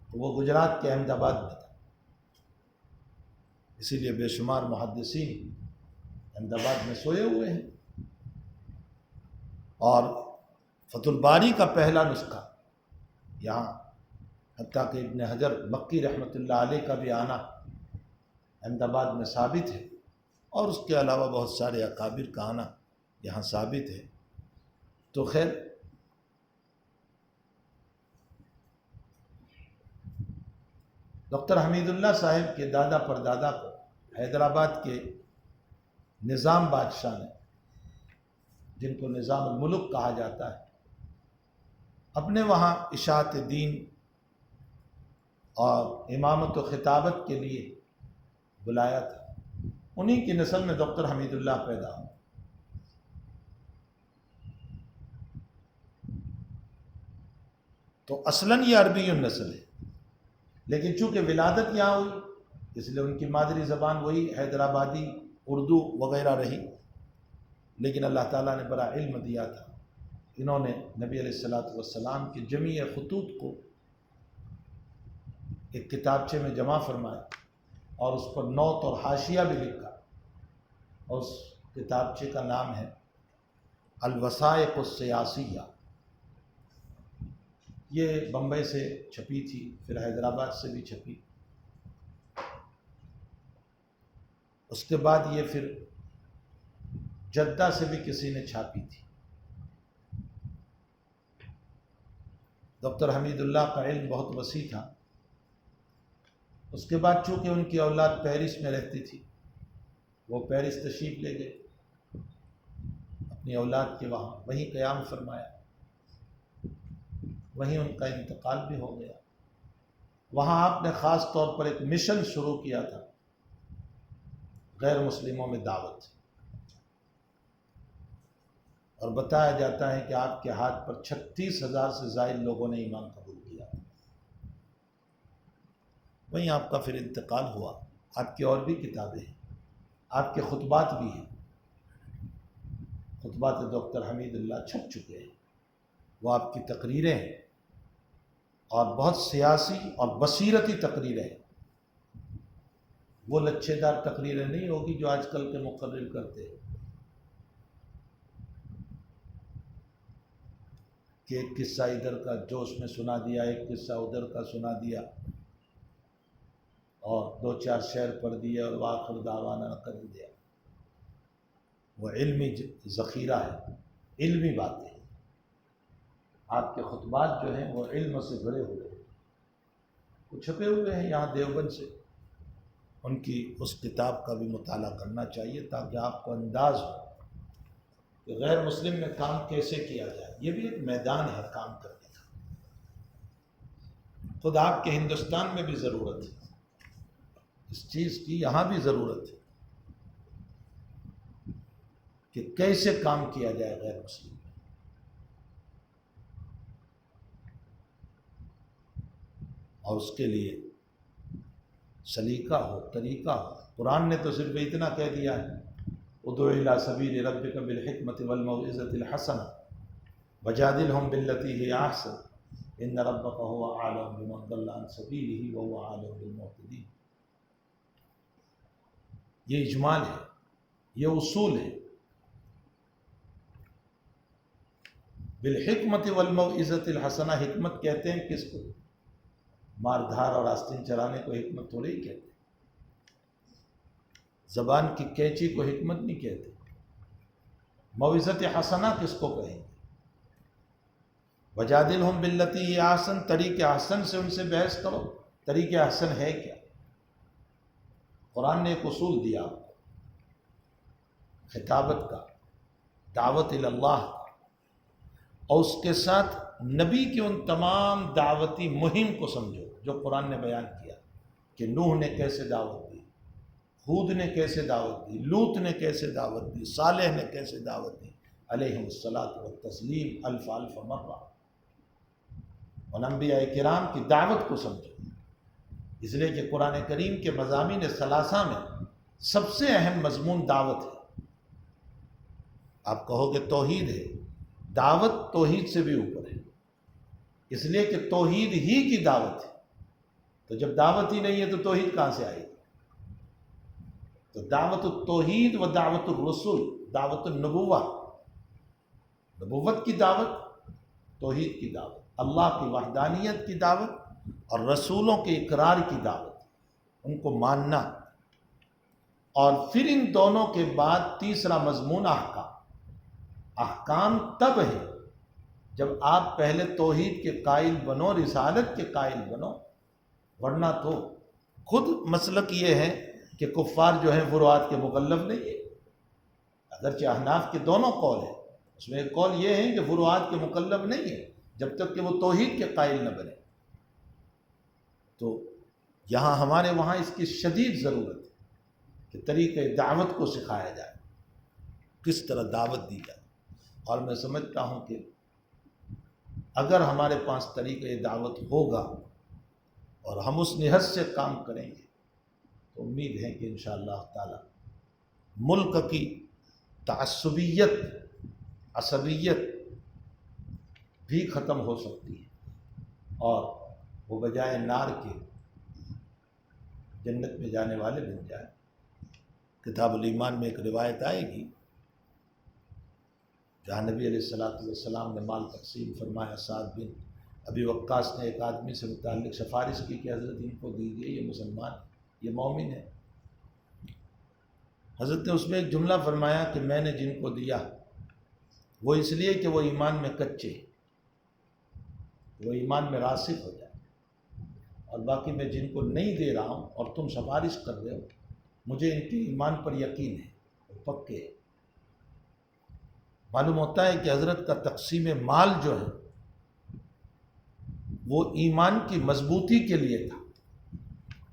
تو وہ گجرات کے احمد آباد میں تھا۔ اسی لیے بے شمار محدثین احمد آباد میں سوئے ہوئے ہیں، اور فتح الباری کا پہلا نسخہ یہاں، حتیٰ کہ ابن حجر مکی رحمۃ اللہ علیہ کا بھی آنا احمد آباد میں ثابت ہے، اور اس کے علاوہ بہت سارے اکابر کا آنا یہاں ثابت ہے۔ تو خیر، ڈاکٹر حمید اللہ صاحب کے دادا پردادا کو حیدرآباد کے نظام بادشاہ نے، جن کو نظام الملک کہا جاتا ہے، اپنے وہاں اشاعت دین اور امامت و خطابت کے لیے بلایا تھا۔ انہی کی نسل میں ڈاکٹر حمید اللہ پیدا ہوا۔ تو اصلاً یہ عربی النسل ہے، لیکن چونکہ ولادت یہاں ہوئی اس لیے ان کی مادری زبان وہی حیدرآبادی اردو وغیرہ رہی، لیکن اللہ تعالیٰ نے بڑا علم دیا تھا۔ انہوں نے نبی علیہ الصلوۃ والسلام کی جمیع خطوط کو ایک کتابچے میں جمع فرمایا، اور اس پر نوت اور حاشیہ بھی لکھا، اور اس کتابچے کا نام ہے الوثائق السیاسیہ۔ یہ بمبئی سے چھپی تھی، پھر حیدرآباد سے بھی چھپی، اس کے بعد یہ پھر جدہ سے بھی کسی نے چھاپی تھی۔ ڈاکٹر حمید اللہ کا علم بہت وسیع تھا۔ اس کے بعد چونکہ ان کی اولاد پیرس میں رہتی تھی، وہ پیرس تشریف لے گئے اپنی اولاد کے وہاں، وہیں قیام فرمایا، وہیں ان کا انتقال بھی ہو گیا۔ وہاں آپ نے خاص طور پر ایک مشن شروع کیا تھا، غیر مسلموں میں دعوت، اور بتایا جاتا ہے کہ آپ کے ہاتھ پر 36,000 سے زائد لوگوں نے ایمان قبول کیا۔ وہیں آپ کا پھر انتقال ہوا۔ آپ کی اور بھی کتابیں ہیں، آپ کے خطبات بھی ہیں۔ خطبات ڈاکٹر حمید اللہ چھپ چکے ہیں، وہ آپ کی تقریریں ہیں اور بہت سیاسی اور بصیرتی تقریریں ہیں، وہ لچھے دار تقریریں نہیں ہوگی جو آج کل کے مقرر کرتے ہیں کہ ایک قصہ ادھر کا جوش میں سنا دیا، ایک قصہ ادھر کا سنا دیا اور 2-4 شعر پڑھ دیے اور وآخر دعوانا کر دیا۔ وہ علمی ذخیرہ ہے، علمی باتیں ہیں۔ آپ کے خطبات جو ہیں وہ علم سے بھرے ہوئے ہیں، وہ چھپے ہوئے ہیں یہاں دیوبند سے۔ ان کی اس کتاب کا بھی مطالعہ کرنا چاہیے تاکہ آپ کو انداز ہو کہ غیر مسلم میں کام کیسے کیا جائے۔ یہ بھی ایک میدان ہے کام کرنے کا، خود آپ کے ہندوستان میں بھی ضرورت ہے اس چیز کی، یہاں بھی ضرورت ہے کہ کیسے کام کیا جائے غیر مسلم میں۔ اور اس کے لیے سلیقہ ہو، طریقہ ہو۔ قرآن نے تو صرف اتنا کہہ دیا ہے، ادع الی سبیل ربک بالحکمۃ والموعظۃ الحسنہ وجادلہم باللتی ہی احسن ان ربک هو اعلم بمن ضل عن سبیلہ وهو اعلم بالمہتدین۔ یہ اجمال ہے، یہ اصول ہے۔ بالحکمۃ والموعظۃ الحسنہ، حکمت کہتے ہیں کس کو؟ مار دھار اور آستین چلانے کو حکمت تھوڑے ہی کہتے ہیں، زبان کی کینچی کو حکمت نہیں کہتے۔ موعظت حسنہ کس کو کہیں گے؟ وجادلہم باللتی ہی احسن، طریق احسن سے ان سے بحث کرو۔ طریق احسن ہے کیا؟ قرآن نے ایک اصول دیا آپ کو خطابت کا، دعوت اللہ کا، اور اس کے ساتھ نبی کے ان تمام دعوتی مہم کو سمجھو جو قرآن نے بیان کیا کہ نوح نے کیسے دعوت دی، ہود نے کیسے دعوت دی، لوط نے کیسے دعوت دی، صالح نے کیسے دعوت دی علیہم الصلاۃ والتسلیم الف الف مرہ۔ اور انبیاء کرام کی دعوت کو سمجھو، اس لیے کہ قرآن کریم کے مضامین ثلاثہ میں سب سے اہم مضمون دعوت ہے۔ آپ کہو گے توحید ہے، دعوت توحید سے بھی اوپر ہے، اس لیے کہ توحید ہی کی دعوت ہے۔ تو جب دعوت ہی نہیں ہے تو توحید کہاں سے آئے گی؟ تو دعوت التوحید و دعوت الرسل، دعوت النبوہ، نبوت کی دعوت، توحید کی دعوت، اللہ کی وحدانیت کی دعوت اور رسولوں کے اقرار کی دعوت، ان کو ماننا۔ اور پھر ان دونوں کے بعد تیسرا مضمون احکام۔ احکام تب ہے جب آپ پہلے توحید کے قائل بنو، رسالت کے قائل بنو، ورنہ تو خود مسلک یہ ہے کہ کفار جو ہیں فروعات کے مکلف نہیں ہے، اگرچہ احناف کے دونوں قول ہیں، اس میں ایک قول یہ ہے کہ فروعات کے مکلف نہیں ہے جب تک کہ وہ توحید کے قائل نہ بنے۔ تو یہاں ہمارے وہاں اس کی شدید ضرورت ہے کہ طریقہ دعوت کو سکھایا جائے، کس طرح دعوت دی جائے۔ اور میں سمجھتا ہوں کہ اگر ہمارے پاس طریقہ دعوت ہوگا اور ہم اس نہج سے کام کریں گے تو امید ہے کہ انشاءاللہ تعالی ملک کی تعصبیت، عصبیت بھی ختم ہو سکتی ہے اور وہ بجائے نار کے جنت میں جانے والے بن جائے۔ کتاب الایمان میں ایک روایت آئے گی جہاں نبی علیہ السلام نے مال تقسیم فرمایا، سعد بن ابی وقاص نے ایک آدمی سے متعلق سفارش کی کہ حضرت ان کو دیجیے، یہ مسلمان، یہ مومن ہے۔ حضرت نے اس میں ایک جملہ فرمایا کہ میں نے جن کو دیا وہ اس لیے کہ وہ ایمان میں کچے، وہ ایمان میں راسخ ہو جائے، اور باقی میں جن کو نہیں دے رہا ہوں اور تم سفارش کر رہے ہو، مجھے ان کے ایمان پر یقین ہے، وہ پکے ہیں۔ معلوم ہوتا ہے کہ حضرت کا تقسیم مال جو ہے وہ ایمان کی مضبوطی کے لیے تھا،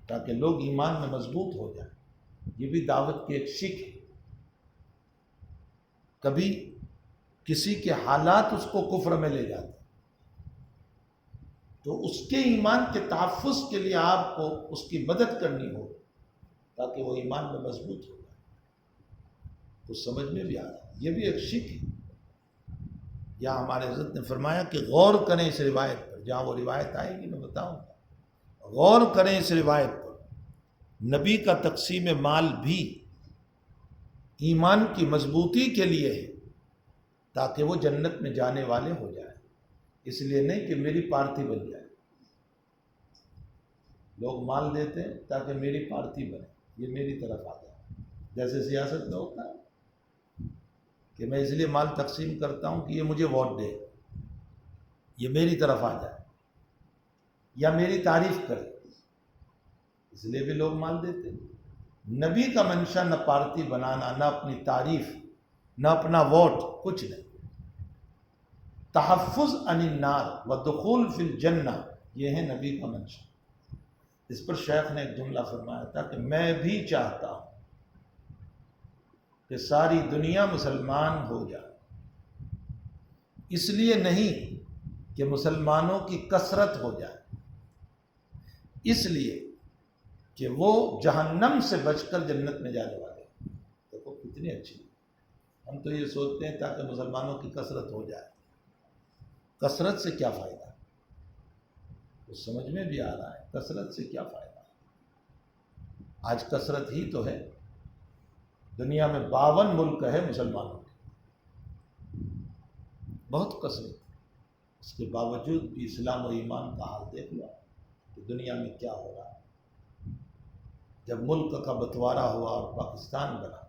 تاکہ لوگ ایمان میں مضبوط ہو جائیں۔ یہ بھی دعوت کی ایک شک ہے۔ کبھی کسی کے حالات اس کو کفر میں لے جاتے، تو اس کے ایمان کے تحفظ کے لیے آپ کو اس کی مدد کرنی ہو تاکہ وہ ایمان میں مضبوط ہو جائے۔ کچھ سمجھ میں بھی آ رہا ہے، یہ بھی ایک شک ہے۔ یا ہمارے حضرت نے فرمایا کہ غور کریں اس روایت پر، جہاں وہ روایت آئے گی میں بتاؤں گا، غور کریں اس روایت پر۔ نبی کا تقسیم مال بھی ایمان کی مضبوطی کے لیے ہے، تاکہ وہ جنت میں جانے والے ہو جائیں، اس لیے نہیں کہ میری پارٹی بن جائے۔ لوگ مال دیتے ہیں تاکہ میری پارٹی بنے، یہ میری طرف آ جائے، جیسے سیاست میں ہوتا ہے کہ میں اس لیے مال تقسیم کرتا ہوں کہ یہ مجھے ووٹ دے، یہ میری طرف آ جائے یا میری تعریف کرے، اس لیے بھی لوگ مال دیتے ہیں۔ نبی کا منشا نہ پارٹی بنانا، نہ اپنی تعریف، نہ اپنا ووٹ، کچھ نہیں۔ تحفظ عن النار ودخول فی الجنہ، یہ ہے نبی کا منشا۔ اس پر شیخ نے ایک جملہ فرمایا تھا کہ میں بھی چاہتا ہوں کہ ساری دنیا مسلمان ہو جائے، اس لیے نہیں کہ مسلمانوں کی کثرت ہو جائے، اس لیے کہ وہ جہنم سے بچ کر جنت میں جانے والے ہیں۔ دیکھو کتنی اچھی، ہم تو یہ سوچتے ہیں تاکہ مسلمانوں کی کثرت ہو جائے، کثرت سے کیا فائدہ؟ تو سمجھ میں بھی آ رہا ہے کثرت سے کیا فائدہ۔ آج کثرت ہی تو ہے، دنیا میں 52 ملک ہے مسلمانوں کے، بہت کثرت، اس کے باوجود بھی اسلام و ایمان کا حال دیکھ لو کہ دنیا میں کیا ہو رہا ہے۔ جب ملک کا بٹوارا ہوا اور پاکستان بنا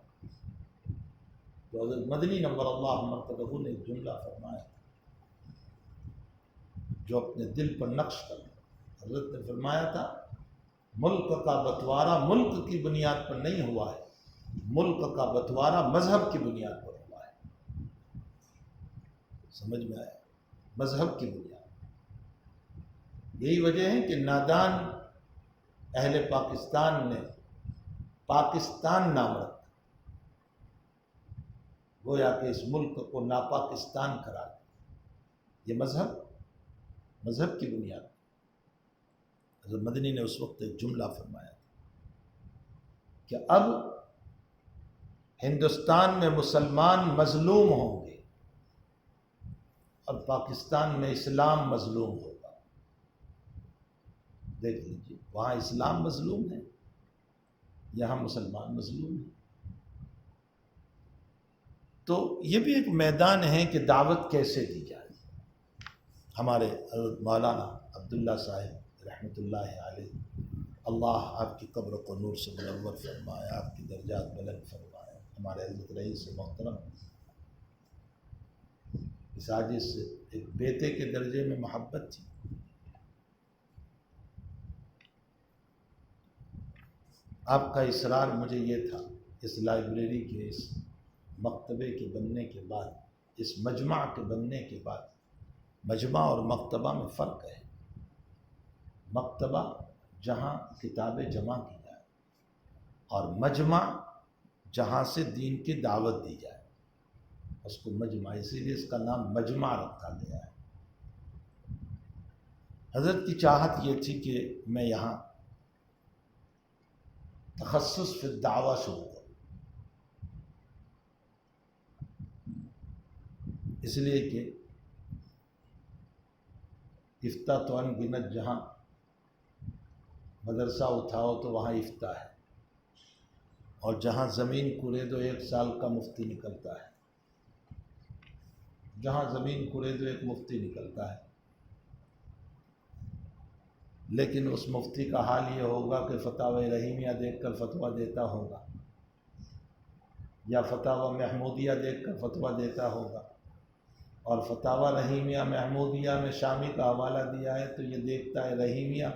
تو حضرت مدنی نور اللہ مرتضی نے ایک جملہ فرمایا جو اپنے دل پر نقش کر لیا۔ حضرت نے فرمایا تھا ملک کا بٹوارا ملک کی بنیاد پر نہیں ہوا ہے، ملک کا بٹوارا مذہب کی بنیاد پر ہوا ہے۔ سمجھ میں آیا؟ مذہب کی بنیاد۔ یہی وجہ ہے کہ نادان اہل پاکستان نے پاکستان نام رکھا، گویا کہ اس ملک کو ناپاکستان قرار دیا۔ یہ مذہب کی بنیاد۔ حضرت مدنی نے اس وقت ایک جملہ فرمایا کہ اب ہندوستان میں مسلمان مظلوم ہوں گے اور پاکستان میں اسلام مظلوم ہوگا۔ دیکھ لیجیے، وہاں اسلام مظلوم ہے، یہاں مسلمان مظلوم ہیں۔ تو یہ بھی ایک میدان ہے کہ دعوت کیسے دی جائے۔ ہمارے حضرت مولانا عبداللہ صاحب رحمۃ اللہ علیہ، اللہ آپ کی قبر کو نور سے منور فرمائے، آپ کی درجات بلند فرمائے۔ ہمارے حضرت رئیس محترم اس عاجز سے ایک بیٹے کے درجے میں محبت تھی۔ آپ کا اصرار مجھے یہ تھا، اس لائبریری کے، اس مکتبے کے بننے کے بعد، اس مجمع کے بننے کے بعد، مجمع اور مکتبہ میں فرق ہے۔ مکتبہ جہاں کتابیں جمع کی جائیں، اور مجمع جہاں سے دین کی دعوت دی جائے، اس کو مجمع، اسی لیے اس کا نام مجمع رکھا گیا ہے۔ حضرت کی چاہت یہ تھی کہ میں یہاں تخصص فی الدعوہ شروع کروں، اس لیے کہ افتاء تو ان گنت جہاں مدرسہ اٹھاؤ تو وہاں افتاء ہے، اور جہاں زمین کوڑے دو 1 سال کا مفتی نکلتا ہے، جہاں زمین کوڑے دو ایک مفتی نکلتا ہے۔ لیکن اس مفتی کا حال یہ ہوگا کہ فتاوی رحیمیہ دیکھ کر فتویٰ دیتا ہوگا، یا فتاوی محمودیہ دیکھ کر فتویٰ دیتا ہوگا، اور فتاوی رحیمیہ محمودیہ میں شامی کا حوالہ دیا ہے تو یہ دیکھتا ہے رحیمیہ،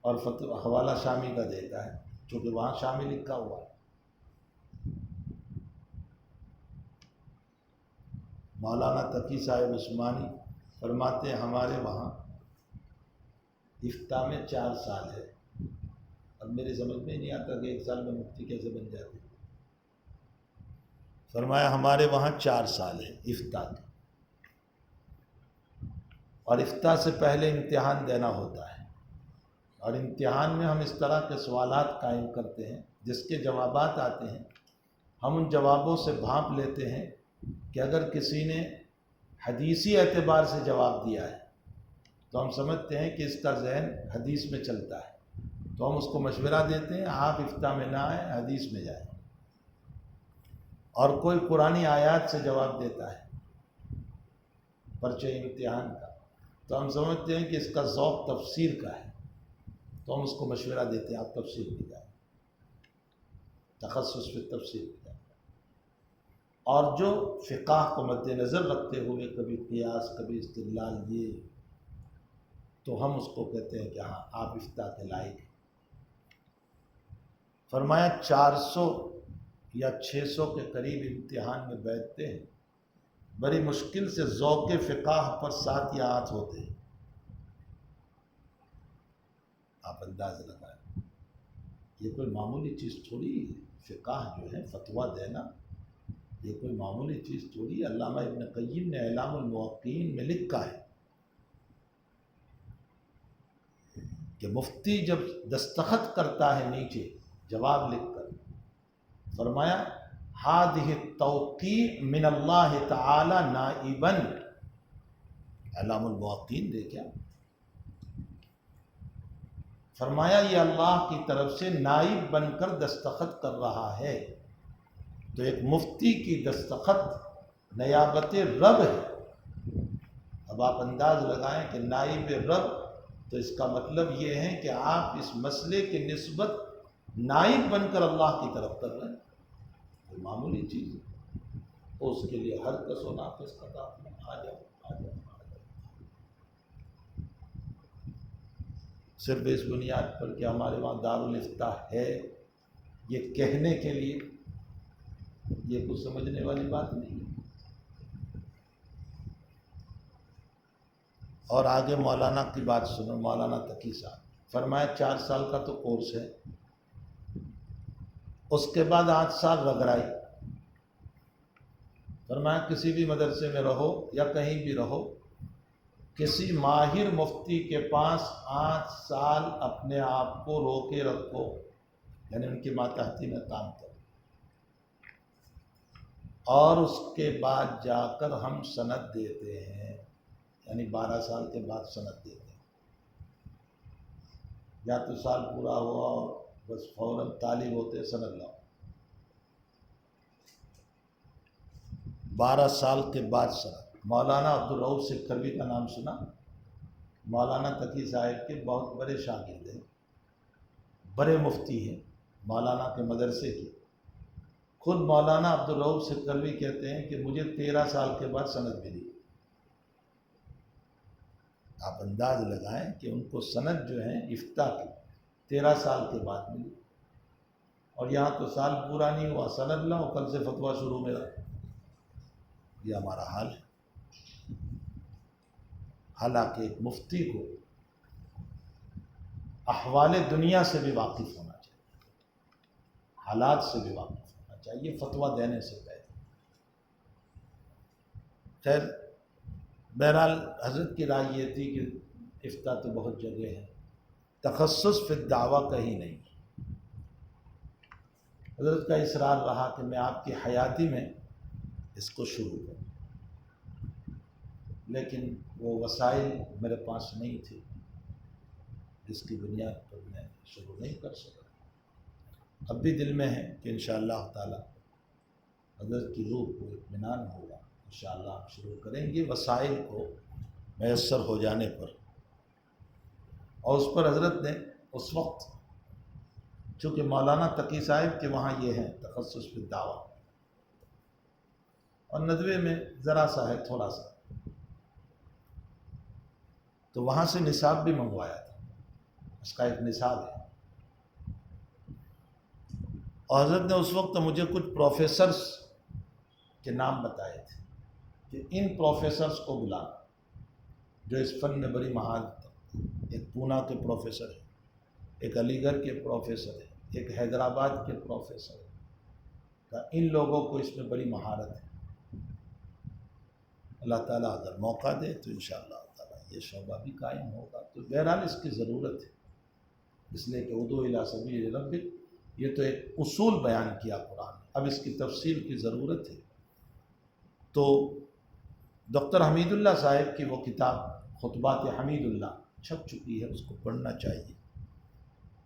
اور حوالہ شامی کا دیتا ہے، چونکہ وہاں شامی لکھا ہوا ہے۔ مولانا تقی صاحب عثمانی فرماتے ہیں ہمارے وہاں افتاء میں 4 سال ہے۔ اب میری سمجھ میں نہیں آتا کہ 1 سال میں مفتی کیسے بن جاتے۔ فرمایا ہمارے وہاں 4 سال ہے افتاء کے، اور افتاء سے پہلے امتحان دینا ہوتا ہے، اور امتحان میں ہم اس طرح کے سوالات قائم کرتے ہیں جس کے جوابات آتے ہیں ہم ان جوابوں سے بھانپ لیتے ہیں کہ اگر کسی نے حدیثی اعتبار سے جواب دیا ہے تو ہم سمجھتے ہیں کہ اس کا ذہن حدیث میں چلتا ہے، تو ہم اس کو مشورہ دیتے ہیں آپ افتاء میں نہ آئیں، حدیث میں جائیں۔ اور کوئی قرآنی آیات سے جواب دیتا ہے پرچہ امتحان کا، تو ہم سمجھتے ہیں کہ اس کا ذوق تفسیر کا ہے، تو ہم اس کو مشورہ دیتے ہیں آپ تفسیر میں جائیں، تخصص پہ تفسیر میں جائیں۔ اور جو فقہ کو مد نظر رکھتے ہوئے کبھی قیاس کبھی استدلال یہ، تو ہم اس کو کہتے ہیں کہ ہاں آپ افتاء کے لائق ہیں۔ فرمایا 400 یا 600 کے قریب امتحان میں بیٹھتے ہیں، بڑی مشکل سے ذوق فقہ پر 7 یا 8 ہوتے ہیں۔ آپ انداز لگائیں، یہ کوئی معمولی چیز تھوڑی ہے، فقہ جو ہے فتویٰ دینا یہ کوئی معمولی چیز تھوڑی ہے۔ علامہ ابن قیم نے اعلام الموقعین میں لکھا ہے کہ مفتی جب دستخط کرتا ہے نیچے جواب لکھ کر، فرمایا ہذہ التوقیع من اللہ تعالی نائبا، اعلام الموقعین دیکھا، فرمایا یہ اللہ کی طرف سے نائب بن کر دستخط کر رہا ہے۔ تو ایک مفتی کی دستخط نیابت رب ہے۔ اب آپ انداز لگائیں کہ نائب رب، تو اس کا مطلب یہ ہے کہ آپ اس مسئلے کی نسبت نائب بن کر اللہ کی طرف کر رہے ہیں، کوئی معمولی چیز ہے، تو اس کے لیے ہر کس و ناقص کا داخلہ، آ جاؤ آ جاؤ آ جاؤ۔ صرف اس بنیاد پر کہ ہمارے وہاں دارالافتاء ہے یہ کہنے کے لیے، یہ کچھ سمجھنے والی بات نہیں ہے۔ اور آگے مولانا کی بات سنو، مولانا تقی صاحب، فرمایا 4 سال کا تو کورس ہے، اس کے بعد 8 سال رگڑائی۔ فرمایا کسی بھی مدرسے میں رہو یا کہیں بھی رہو، کسی ماہر مفتی کے پاس 8 سال اپنے آپ کو روکے رکھو، یعنی ان کی ماتحتی میں کام کرو، اور اس کے بعد جا کر ہم سند دیتے ہیں، یعنی 12 سال کے بعد سند دیتے ہیں۔ یا تو سال پورا ہوا اور بس فوراً طالب ہوتے سند لاؤ، 12 سال کے بعد سند۔ مولانا عبدالرؤف سکھروی کا نام سنا؟ مولانا تقی صاحب کے بہت بڑے شاگرد ہیں، بڑے مفتی ہیں مولانا کے مدرسے کی۔ خود مولانا عبدالرؤف سکھروی کہتے ہیں کہ مجھے 13 سال کے بعد سند ملی۔ آپ انداز لگائیں کہ ان کو سند جو ہے افتاء کی 13 سال کے بعد ملی، اور یہاں تو سال پورا نہیں ہوا سند لاؤ، کل سے فتویٰ شروع میرا۔ یہ ہمارا حال ہے۔ حالانکہ ایک مفتی کو احوال دنیا سے بھی واقف ہونا چاہیے، حالات سے بھی واقف ہونا چاہیے فتویٰ دینے سے پہلے۔ خیر بہرحال حضرت کی رائے یہ تھی کہ افتاء تو بہت جگہ ہے، تخصص فی الدعویٰ کہیں نہیں۔ حضرت کا اصرار رہا کہ میں آپ کی حیاتی میں اس کو شروع کروں، لیکن وہ وسائل میرے پاس نہیں تھے، جس کی بنیاد پر میں شروع نہیں کر سکا۔ اب بھی دل میں ہے کہ انشاءاللہ تعالی حضرت کی روح کو اطمینان ہوگا، انشاءاللہ ہم شروع کریں گے وسائل کو میسر ہو جانے پر۔ اور اس پر حضرت نے اس وقت، چونکہ مولانا تقی صاحب کے وہاں یہ ہے تخصص فی الدعویٰ، اور ندوے میں ذرا سا ہے تھوڑا سا، تو وہاں سے نصاب بھی منگوایا تھا، اس کا ایک نصاب ہے۔ اور حضرت نے اس وقت مجھے کچھ پروفیسرز کے نام بتائے تھے کہ ان پروفیسرز کو بلانا جو اس فن میں بڑی مہارت ہے۔ ایک پونا کے پروفیسر ہے، ایک علی گڑھ کے پروفیسر ہے، ایک حیدرآباد کے پروفیسر ہے، ان لوگوں کو اس میں بڑی مہارت ہے۔ اللہ تعالیٰ اگر موقع دے تو انشاءاللہ تعالیٰ یہ شعبہ بھی قائم ہوگا۔ تو بہرحال اس کی ضرورت ہے، اس لیے کہ ادعو الی سبیل ربک یہ تو ایک اصول بیان کیا قرآن، اب اس کی تفصیل کی ضرورت ہے۔ تو ڈاکٹر حمید اللہ صاحب کی وہ کتاب خطبات حمید اللہ چھپ چکی ہے، اس کو پڑھنا چاہیے،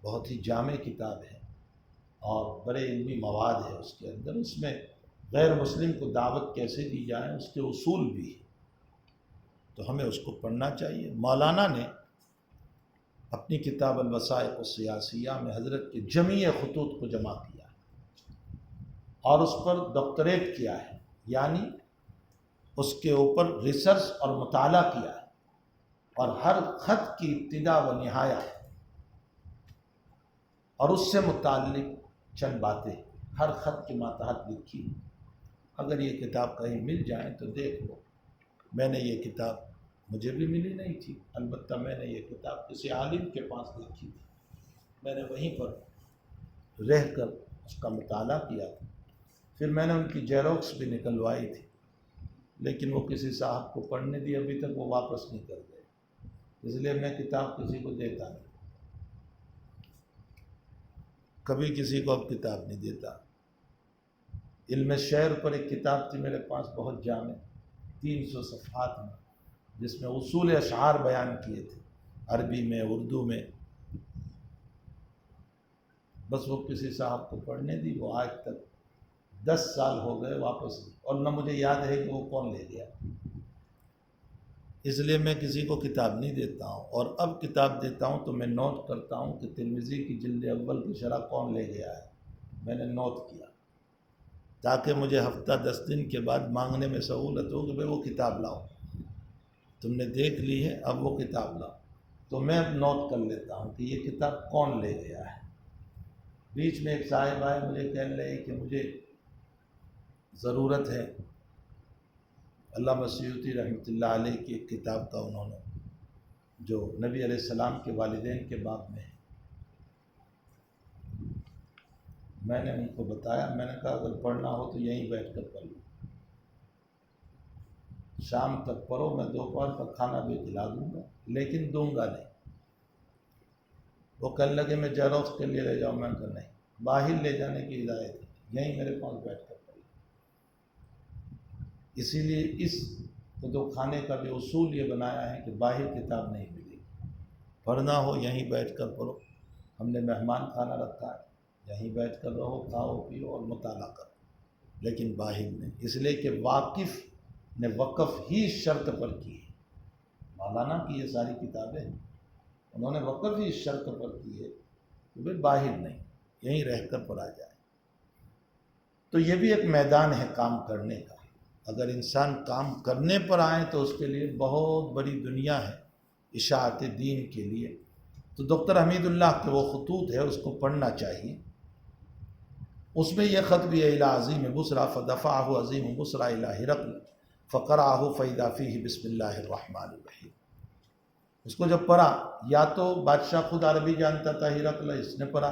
بہت ہی جامع کتاب ہے اور بڑے علمی مواد ہے اس کے اندر۔ اس میں غیر مسلم کو دعوت کیسے دی جائے اس کے اصول بھی ہیں، تو ہمیں اس کو پڑھنا چاہیے۔ مولانا نے اپنی کتاب الوثائق السیاسیہ میں حضرت کے جمیع خطوط کو جمع کیا اور اس پر ڈاکٹریٹ کیا ہے، یعنی اس کے اوپر ریسرچ اور مطالعہ کیا ہے، اور ہر خط کی ابتدا و نہایہ اور اس سے متعلق چند باتیں ہر خط کے ماتحت لکھی۔ اگر یہ کتاب کہیں مل جائیں تو دیکھ لو۔ میں نے یہ کتاب، مجھے بھی ملی نہیں تھی، البتہ میں نے یہ کتاب کسی عالم کے پاس دیکھی تھی، میں نے وہیں پر رہ کر اس کا مطالعہ کیا تھا، پھر میں نے ان کی جیروکس بھی نکلوائی تھی، لیکن وہ کسی صاحب کو پڑھنے دی، ابھی تک وہ واپس نہیں کر گئے، اس لیے میں کتاب کسی کو دیتا نہیں، کبھی کسی کو اب کتاب نہیں دیتا۔ علم شعر پر ایک کتاب تھی میرے پاس بہت جامع، 300 صفحات میں، جس میں اصول اشعار بیان کیے تھے، عربی میں، اردو میں، بس وہ کسی صاحب کو پڑھنے دی، وہ آج تک 10 سال ہو گئے واپس نہیں، اور نہ مجھے یاد ہے کہ وہ کون لے گیا، اس لیے میں کسی کو کتاب نہیں دیتا ہوں۔ اور اب کتاب دیتا ہوں تو میں نوٹ کرتا ہوں کہ ترمذی کی جلد اول کی شرح کون لے گیا ہے، میں نے نوٹ کیا، تاکہ مجھے ہفتہ 10 دن کے بعد مانگنے میں سہولت ہو کہ بھئی وہ کتاب لاؤ، تم نے دیکھ لی ہے اب وہ کتاب لاؤ، تو میں اب نوٹ کر لیتا ہوں کہ یہ کتاب کون لے گیا ہے۔ بیچ میں ایک صاحب آئے، مجھے کہنے لگے کہ مجھے ضرورت ہے، علامہ سیوطی رحمۃ اللہ علیہ کی ایک کتاب کا، انہوں نے جو نبی علیہ السلام کے والدین کے باب میں ہے، میں نے ان کو بتایا، میں نے کہا اگر پڑھنا ہو تو یہیں بیٹھ کر پڑھ لو، شام تک پڑھو، میں دوپہر کا کھانا بھی کھلا دوں گا، لیکن دوں گا نہیں۔ وہ کہنے لگے میں جیروکس کے لیے لے جاؤں، میں نے کہا نہیں، باہر لے جانے کی ہدایت ہے، یہیں میرے پاس بیٹھ کر پڑھ لو۔ اسی لیے اس کتب خانے کا بھی اصول یہ بنایا ہے کہ باہر کتاب نہیں ملے گی، پڑھنا ہو یہیں بیٹھ کر پڑھو، ہم نے مہمان خانہ رکھا ہے، یہیں بیٹھ کر رہو، کھاؤ پیو اور مطالعہ کرو، لیکن باہر نہیں، اس لیے کہ واقف نے وقف ہی شرط پر کی ہے۔ مولانا کی یہ ساری کتابیں انہوں نے وقف ہی شرط پر کی ہے کہ بھئی باہر نہیں، یہیں رہ کر پڑھا جائے۔ تو یہ بھی ایک میدان ہے کام کرنے کا، اگر انسان کام کرنے پر آئے تو اس کے لیے بہت بڑی دنیا ہے اشاعت دین کے لیے۔ تو ڈاکٹر حمید اللہ کے وہ خطوط ہے، اس کو پڑھنا چاہیے۔ اس میں یہ خط بھی ہے، الی عظیم بصری فدفعہ عظیم بصری الی ہرقل فقرأہ فاذا فیہ بسم اللہ الرحمن الرحیم۔ اس کو جب پڑھا، یا تو بادشاہ خود عربی جانتا تھا ہرقل، اس نے پڑھا،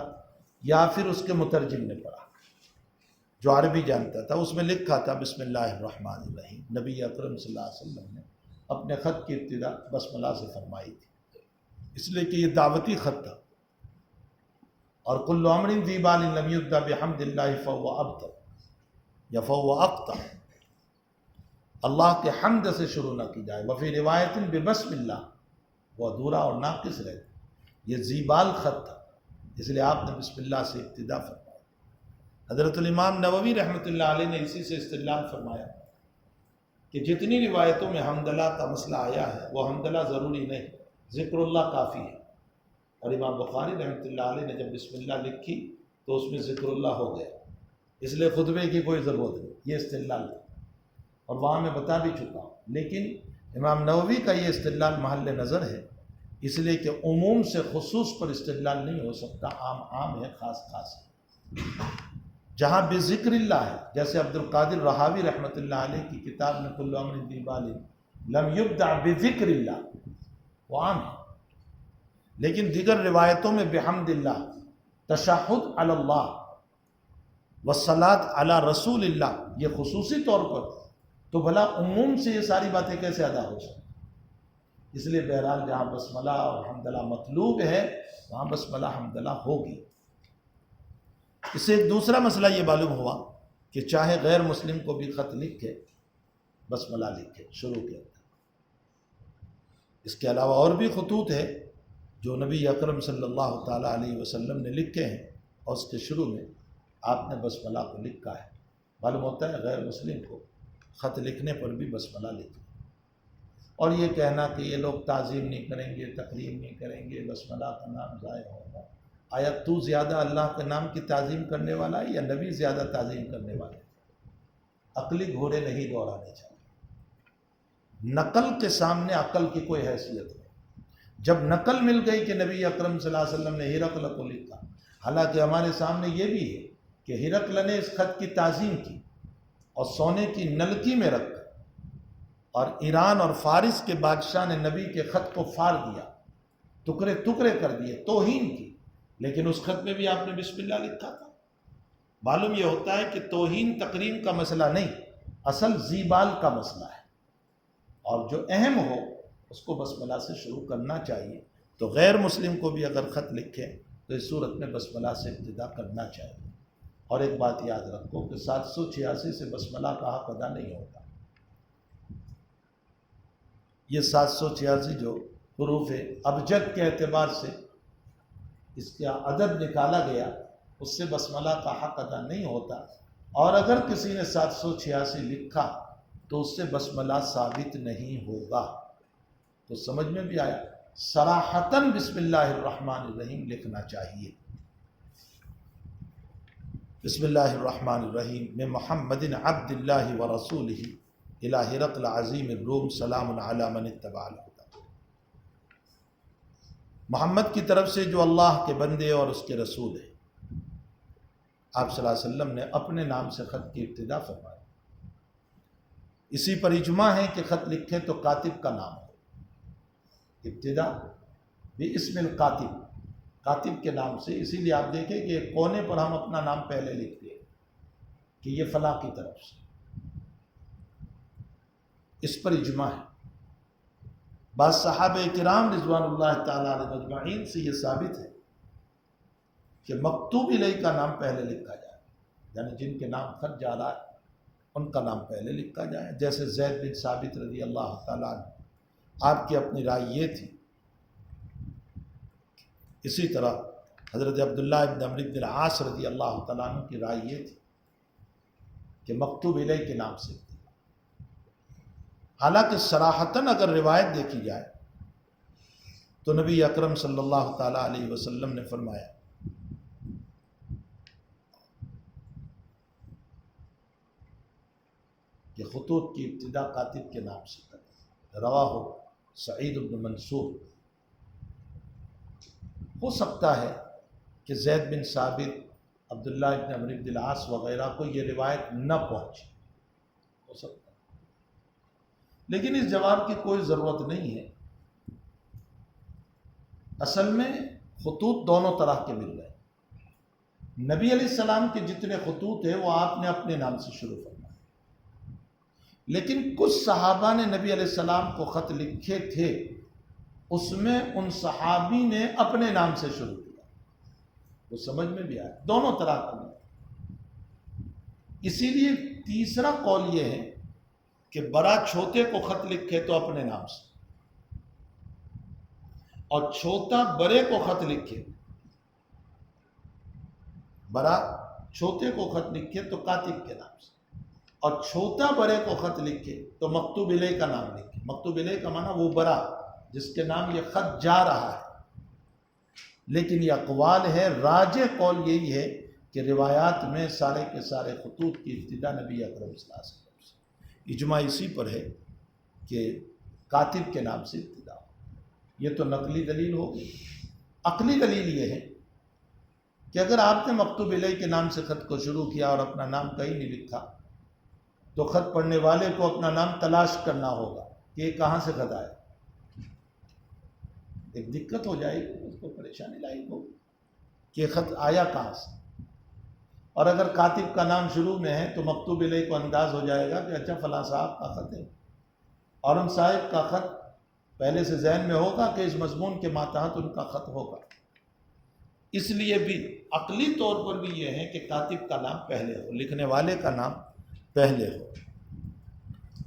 یا پھر اس کے مترجم نے پڑھا جو عربی جانتا تھا، اس میں لکھا تھا بسم اللہ الرحمن الرحیم۔ نبی اکرم صلی اللہ علیہ وسلم نے اپنے خط کی ابتدا بسملہ سے فرمائی تھی، اس لیے کہ یہ دعوتی خط تھا، اور کل امر ذی بال لم یبدأ بحمد اللہ فهو ابتر یا فهو اقطع، اللہ کے حمد سے شروع نہ کی جائے، وفی روایت ببسم اللہ، وہ ادھورا اور ناقص رہتا، یہ ذی بال خط تھا، اس لیے آپ نے بسم اللہ سے ابتدا فرمائی۔ حضرت الامام نووی رحمۃ اللہ علیہ نے اسی سے استدلال فرمایا کہ جتنی روایتوں میں حمدللہ کا مسئلہ آیا ہے وہ حمدللہ ضروری نہیں، ذکر اللہ کافی ہے، اور امام بخاری رحمۃ اللہ علیہ نے جب بسم اللہ لکھی تو اس میں ذکر اللہ ہو گیا، اس لیے خطبے کی کوئی ضرورت نہیں، یہ استدلال تھا، اور وہاں میں بتا بھی چکا ہوں۔ لیکن امام نووی کا یہ استدلال محل نظر ہے، اس لیے کہ عموم سے خصوص پر استدلال نہیں ہو سکتا، عام عام ہے، خاص خاص ہے۔ جہاں بذکر اللہ ہے، جیسے عبد القادر رہاوی رحمۃ اللہ علیہ کی کتاب میں کل امر ذی بال لم یبدع بذکر اللہ، وہ عام ہے، لیکن دیگر روایتوں میں بحمد اللہ، تشہد علی اللہ والصلاۃ علی رسول اللہ، یہ خصوصی طور پر، تو بھلا عموم سے یہ ساری باتیں کیسے ادا ہو سکتی؟ اس لیے بہرحال جہاں بسملہ اور حمدللہ مطلوب ہے وہاں بسملہ حمدللہ ہوگی۔ اس سے ایک دوسرا مسئلہ یہ معلوم ہوا کہ چاہے غیر مسلم کو بھی خط لکھے بسملہ لکھے شروع کے اندر۔ اس کے علاوہ اور بھی خطوط ہے جو نبی اکرم صلی اللہ تعالیٰ علیہ وسلم نے لکھے ہیں اور اس کے شروع میں آپ نے بسملہ کو لکھا ہے۔ معلوم ہوتا ہے غیر مسلم کو خط لکھنے پر بھی بسملہ لکھیں، اور یہ کہنا کہ یہ لوگ تعظیم نہیں کریں گے، تکریم نہیں کریں گے، بسملہ کا نام ضائع ہوگا، آیا تو زیادہ اللہ کے نام کی تعظیم کرنے والا ہے یا نبی زیادہ تعظیم کرنے والا ہے؟ عقلی گھوڑے نہیں دوڑانے چاہیے، نقل کے سامنے عقل کی کوئی حیثیت نہیں۔ جب نقل مل گئی کہ نبی اکرم صلی اللہ علیہ وسلم نے ہرقل کو لکھا، حالانکہ ہمارے سامنے یہ بھی ہے کہ ہرقل نے اس خط کی تعظیم کی اور سونے کی نلکی میں رکھ کر، اور ایران اور فارس کے بادشاہ نے نبی کے خط کو پھاڑ دیا، ٹکڑے ٹکڑے کر دیے، توہین کی، لیکن اس خط میں بھی آپ نے بسم اللہ لکھا تھا۔ معلوم یہ ہوتا ہے کہ توہین تقریم کا مسئلہ نہیں، اصل زیبال کا مسئلہ ہے، اور جو اہم ہو اس کو بسم اللہ سے شروع کرنا چاہیے۔ تو غیر مسلم کو بھی اگر خط لکھے تو اس صورت میں بسم اللہ سے ابتدا کرنا چاہیے۔ اور ایک بات یاد رکھو کہ 786 سے بسم اللہ کا حق ادا نہیں ہوتا۔ یہ 786 جو حروف ابجد کے اعتبار سے اس کا عدد نکالا گیا، اس سے بسم اللہ کا حق ادا نہیں ہوتا، اور اگر کسی نے 786 لکھا تو اس سے بسم اللہ ثابت نہیں ہوگا۔ تو سمجھ میں بھی آیا، صراحتاً بسم اللہ الرحمن الرحیم لکھنا چاہیے۔ بسم اللہ الرحمن الرحیم من محمد عبد اللہ ورسولہ الی ہرقل عظیم الروم سلام علی من اتبع الہدی۔ محمد کی طرف سے جو اللہ کے بندے اور اس کے رسول ہیں۔ آپ صلی اللہ علیہ وسلم نے اپنے نام سے خط کی ابتدا فرمائی۔ اسی پر اجماع ہے کہ خط لکھیں تو کاتب کا نام ہو، ابتدا باسم الکاتب، کاتب کے نام سے۔ اسی لیے آپ دیکھیں کہ ایک کونے پر ہم اپنا نام پہلے لکھتے ہیں کہ یہ فلاں کی طرف سے، اس پر اجماع ہے۔ بعض صحابہ کرام رضوان اللہ تعالیٰ علیہ اجمعین سے یہ ثابت ہے کہ مکتوب الیہ کا نام پہلے لکھا جائے، یعنی جن کے نام خط جا رہا ہے ان کا نام پہلے لکھا جائے۔ جیسے زید بن ثابت رضی اللہ تعالیٰ عنہ، آپ کی اپنی رائے یہ تھی۔ اسی طرح حضرت عبداللہ ابن عمرو بن العاص رضی اللہ تعالیٰ عنہ کی رائے یہ تھی کہ مکتوب الیہ کے نام سے۔ حالانکہ صراحتاً اگر روایت دیکھی جائے تو نبی اکرم صلی اللہ تعالیٰ علیہ وسلم نے فرمایا کہ خطوط کی ابتدا کاتب کے نام سے کریں۔ رواہ سعید بن منصور۔ ہو سکتا ہے کہ زید بن ثابت، عبداللہ ابن عمرو بن العاص وغیرہ کو یہ روایت نہ پہنچے، ہو سکتا ہے، لیکن اس جواب کی کوئی ضرورت نہیں ہے۔ اصل میں خطوط دونوں طرح کے مل گئے۔ نبی علیہ السلام کے جتنے خطوط ہیں وہ آپ نے اپنے نام سے شروع فرمائے، لیکن کچھ صحابہ نے نبی علیہ السلام کو خط لکھے تھے، اس میں ان صحابی نے اپنے نام سے شروع کیا۔ وہ سمجھ میں بھی آیا، دونوں طرح کا نہیں۔ اسی لیے تیسرا قول یہ ہے کہ بڑا چھوٹے کو خط لکھے تو اپنے نام سے، اور چھوٹا بڑے کو خط لکھے، بڑا چھوٹے کو خط لکھے تو کاتب کے نام سے، اور چھوٹا بڑے کو خط لکھے تو مکتوب الیہ کا نام لکھے۔ مکتوب الیہ کا معنی وہ بڑا جس کے نام یہ خط جا رہا ہے۔ لیکن یہ اقوال ہے، راجح قول یہی ہے کہ روایات میں سارے کے سارے خطوط کی ابتدا نبی اکرم صلی اللہ علیہ وسلم سے۔ اجماع اسی پر ہے کہ کاتب کے نام سے ابتدا ہو۔ یہ تو نقلی دلیل ہوگی۔ عقلی دلیل یہ ہے کہ اگر آپ نے مکتوب الیہ کے نام سے خط کو شروع کیا اور اپنا نام کہیں نہیں لکھا تو خط پڑھنے والے کو اپنا نام تلاش کرنا ہوگا کہ یہ کہاں سے خط آیا۔ ایک دقت ہو جائے گی، اس کو پریشانی لاحق ہوگی کہ یہ خط آیا کہاں سے۔ اور اگر کاتب کا نام شروع میں ہے تو مکتوب الیہ کو انداز ہو جائے گا کہ اچھا فلاں صاحب کا خط ہے، اور ان صاحب کا خط پہلے سے ذہن میں ہوگا کہ اس مضمون کے ماتحت ان کا خط ہوگا۔ اس لیے بھی عقلی طور پر بھی یہ ہے کہ کاتب کا نام پہلے ہو، لکھنے والے کا نام پہلے ہو۔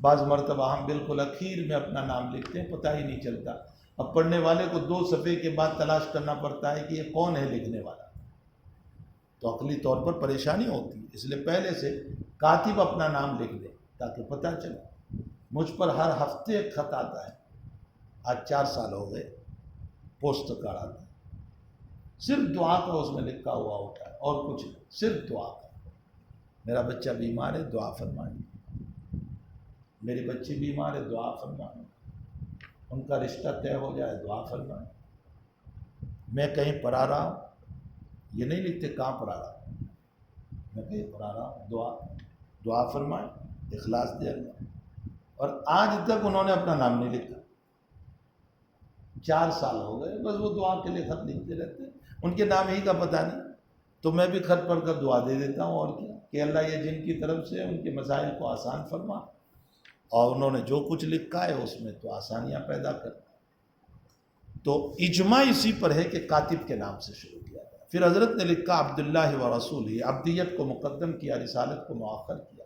بعض مرتبہ ہم بالکل اخیر میں اپنا نام لکھتے ہیں، پتہ ہی نہیں چلتا، اب پڑھنے والے کو 2 صفحے کے بعد تلاش کرنا پڑتا ہے کہ یہ کون ہے لکھنے والا، تو عقلی طور پر پریشانی ہوتی ہے۔ اس لیے پہلے سے کاتب اپنا نام لکھ دے تاکہ پتہ چلے۔ مجھ پر ہر ہفتے ایک خط آتا ہے، آج 4 سال ہو گئے، پوسٹ کارڈ آتا ہے، صرف دعا کا اس میں لکھا ہوا ہوتا ہے اور کچھ نہیں، صرف دعا کا۔ میرا بچہ بیمار ہے، دعا فرمائیں، میری بچی بیمار ہے، دعا فرمائیں، ان کا رشتہ طے ہو جائے، دعا فرمائیں، میں کہیں پڑھا رہا ہوں، یہ نہیں لکھتے کہاں پڑھا رہا ہوں، میں کہیں پڑھا رہا ہوں، دعا فرمائیں، اخلاص دے اللہ۔ اور آج تک انہوں نے اپنا نام نہیں لکھا، 4 سال ہو گئے، بس وہ دعا کے لیے خط لکھتے رہتے ہیں، ان کے نام ہی کا پتہ نہیں، تو میں بھی خط پڑھ کر دعا دے دیتا ہوں، اور کیا کہ اللہ یہ جن کی طرف سے ان کے مسائل کو آسان فرما، اور انہوں نے جو کچھ لکھا ہے اس میں تو آسانیاں پیدا کرنا۔ تو اجماع اسی پر ہے کہ کاتب کے نام سے شروع کیا گیا۔ پھر حضرت نے لکھا عبداللہ و رسول ہی، عبدیت کو مقدم کیا، رسالت کو مؤخر کیا،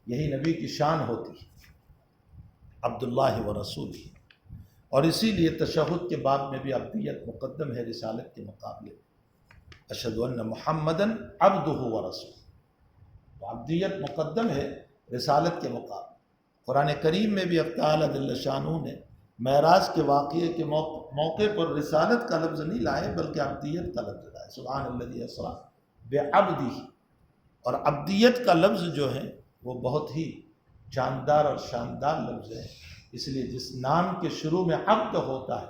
یہی نبی کی شان ہوتی ہے، عبداللہ و رسول ہی۔ اور اسی لیے تشہد کے باب میں بھی عبدیت مقدم ہے رسالت کے مقابلے، اشہد ان محمدً عبدہ و رسول، تو عبدیت مقدم ہے رسالت کے مقابلے۔ قرآن کریم میں بھی اللہ تعالیٰ جل شانہ نے معراج کے واقعے کے موقع پر رسالت کا لفظ نہیں لائے بلکہ عبدیت کا لفظ لائے، سبحان الذی اسریٰ بعبدہ۔ اور عبدیت کا لفظ جو ہے وہ بہت ہی جاندار اور شاندار لفظ ہے، اس لیے جس نام کے شروع میں عبد ہوتا ہے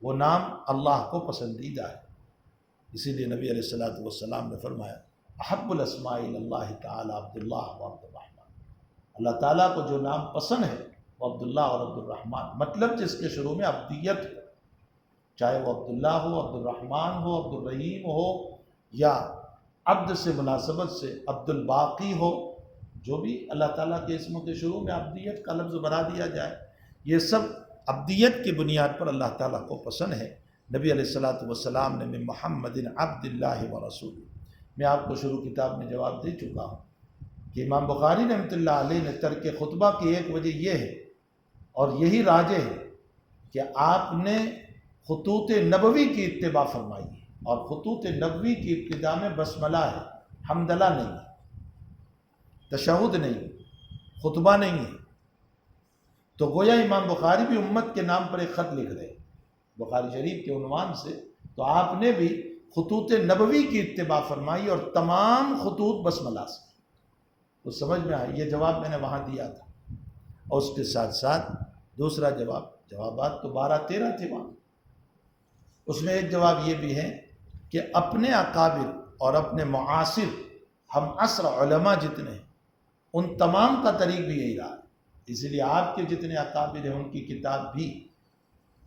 وہ نام اللہ کو پسندیدہ ہے، اسی لیے نبی علیہ السلام نے فرمایا احب الاسماء اللہ تعالی عبداللہ و عبد الرحمن، اللہ تعالیٰ کو جو نام پسند ہے وہ عبداللہ اور عبد الرحمن، مطلب جس کے شروع میں عبدیت ہو، چاہے وہ عبداللہ ہو، عبد الرحمن ہو، عبد الرحیم ہو، یا عبد سے مناسبت سے عبد الباقی ہو، جو بھی اللہ تعالیٰ کے اسموں کے شروع میں عبدیت کا لفظ بنا دیا جائے، یہ سب عبدیت کی بنیاد پر اللہ تعالیٰ کو پسند ہے۔ نبی علیہ السلام نے من محمد عبد اللہ و رسول، میں آپ کو شروع کتاب میں جواب دے چکا ہوں کہ امام بخاری رحمۃ اللہ علیہ نے ترک خطبہ کی ایک وجہ یہ ہے اور یہی راجح ہے کہ آپ نے خطوط نبوی کی اتباع فرمائی ہے، اور خطوط نبوی کی ابتدا میں بسملہ ہے، حمدللہ نہیں ہے، تشہد نہیں ہے، خطبہ نہیں ہے، تو گویا امام بخاری بھی امت کے نام پر ایک خط لکھ رہے ہیں بخاری شریف کے عنوان سے، تو آپ نے بھی خطوط نبوی کی اتباع فرمائی اور تمام خطوط بسملہ سے، تو سمجھ میں آئی، یہ جواب میں نے وہاں دیا تھا۔ اور اس کے ساتھ ساتھ دوسرا جوابات تو 12-13 تھے وہاں، اس میں ایک جواب یہ بھی ہے کہ اپنے اکابر اور اپنے معاصر ہم عصر علماء جتنے ہیں ان تمام کا طریق بھی یہی رہا، اس لیے آپ کے جتنے اکابر ہیں ان کی کتاب بھی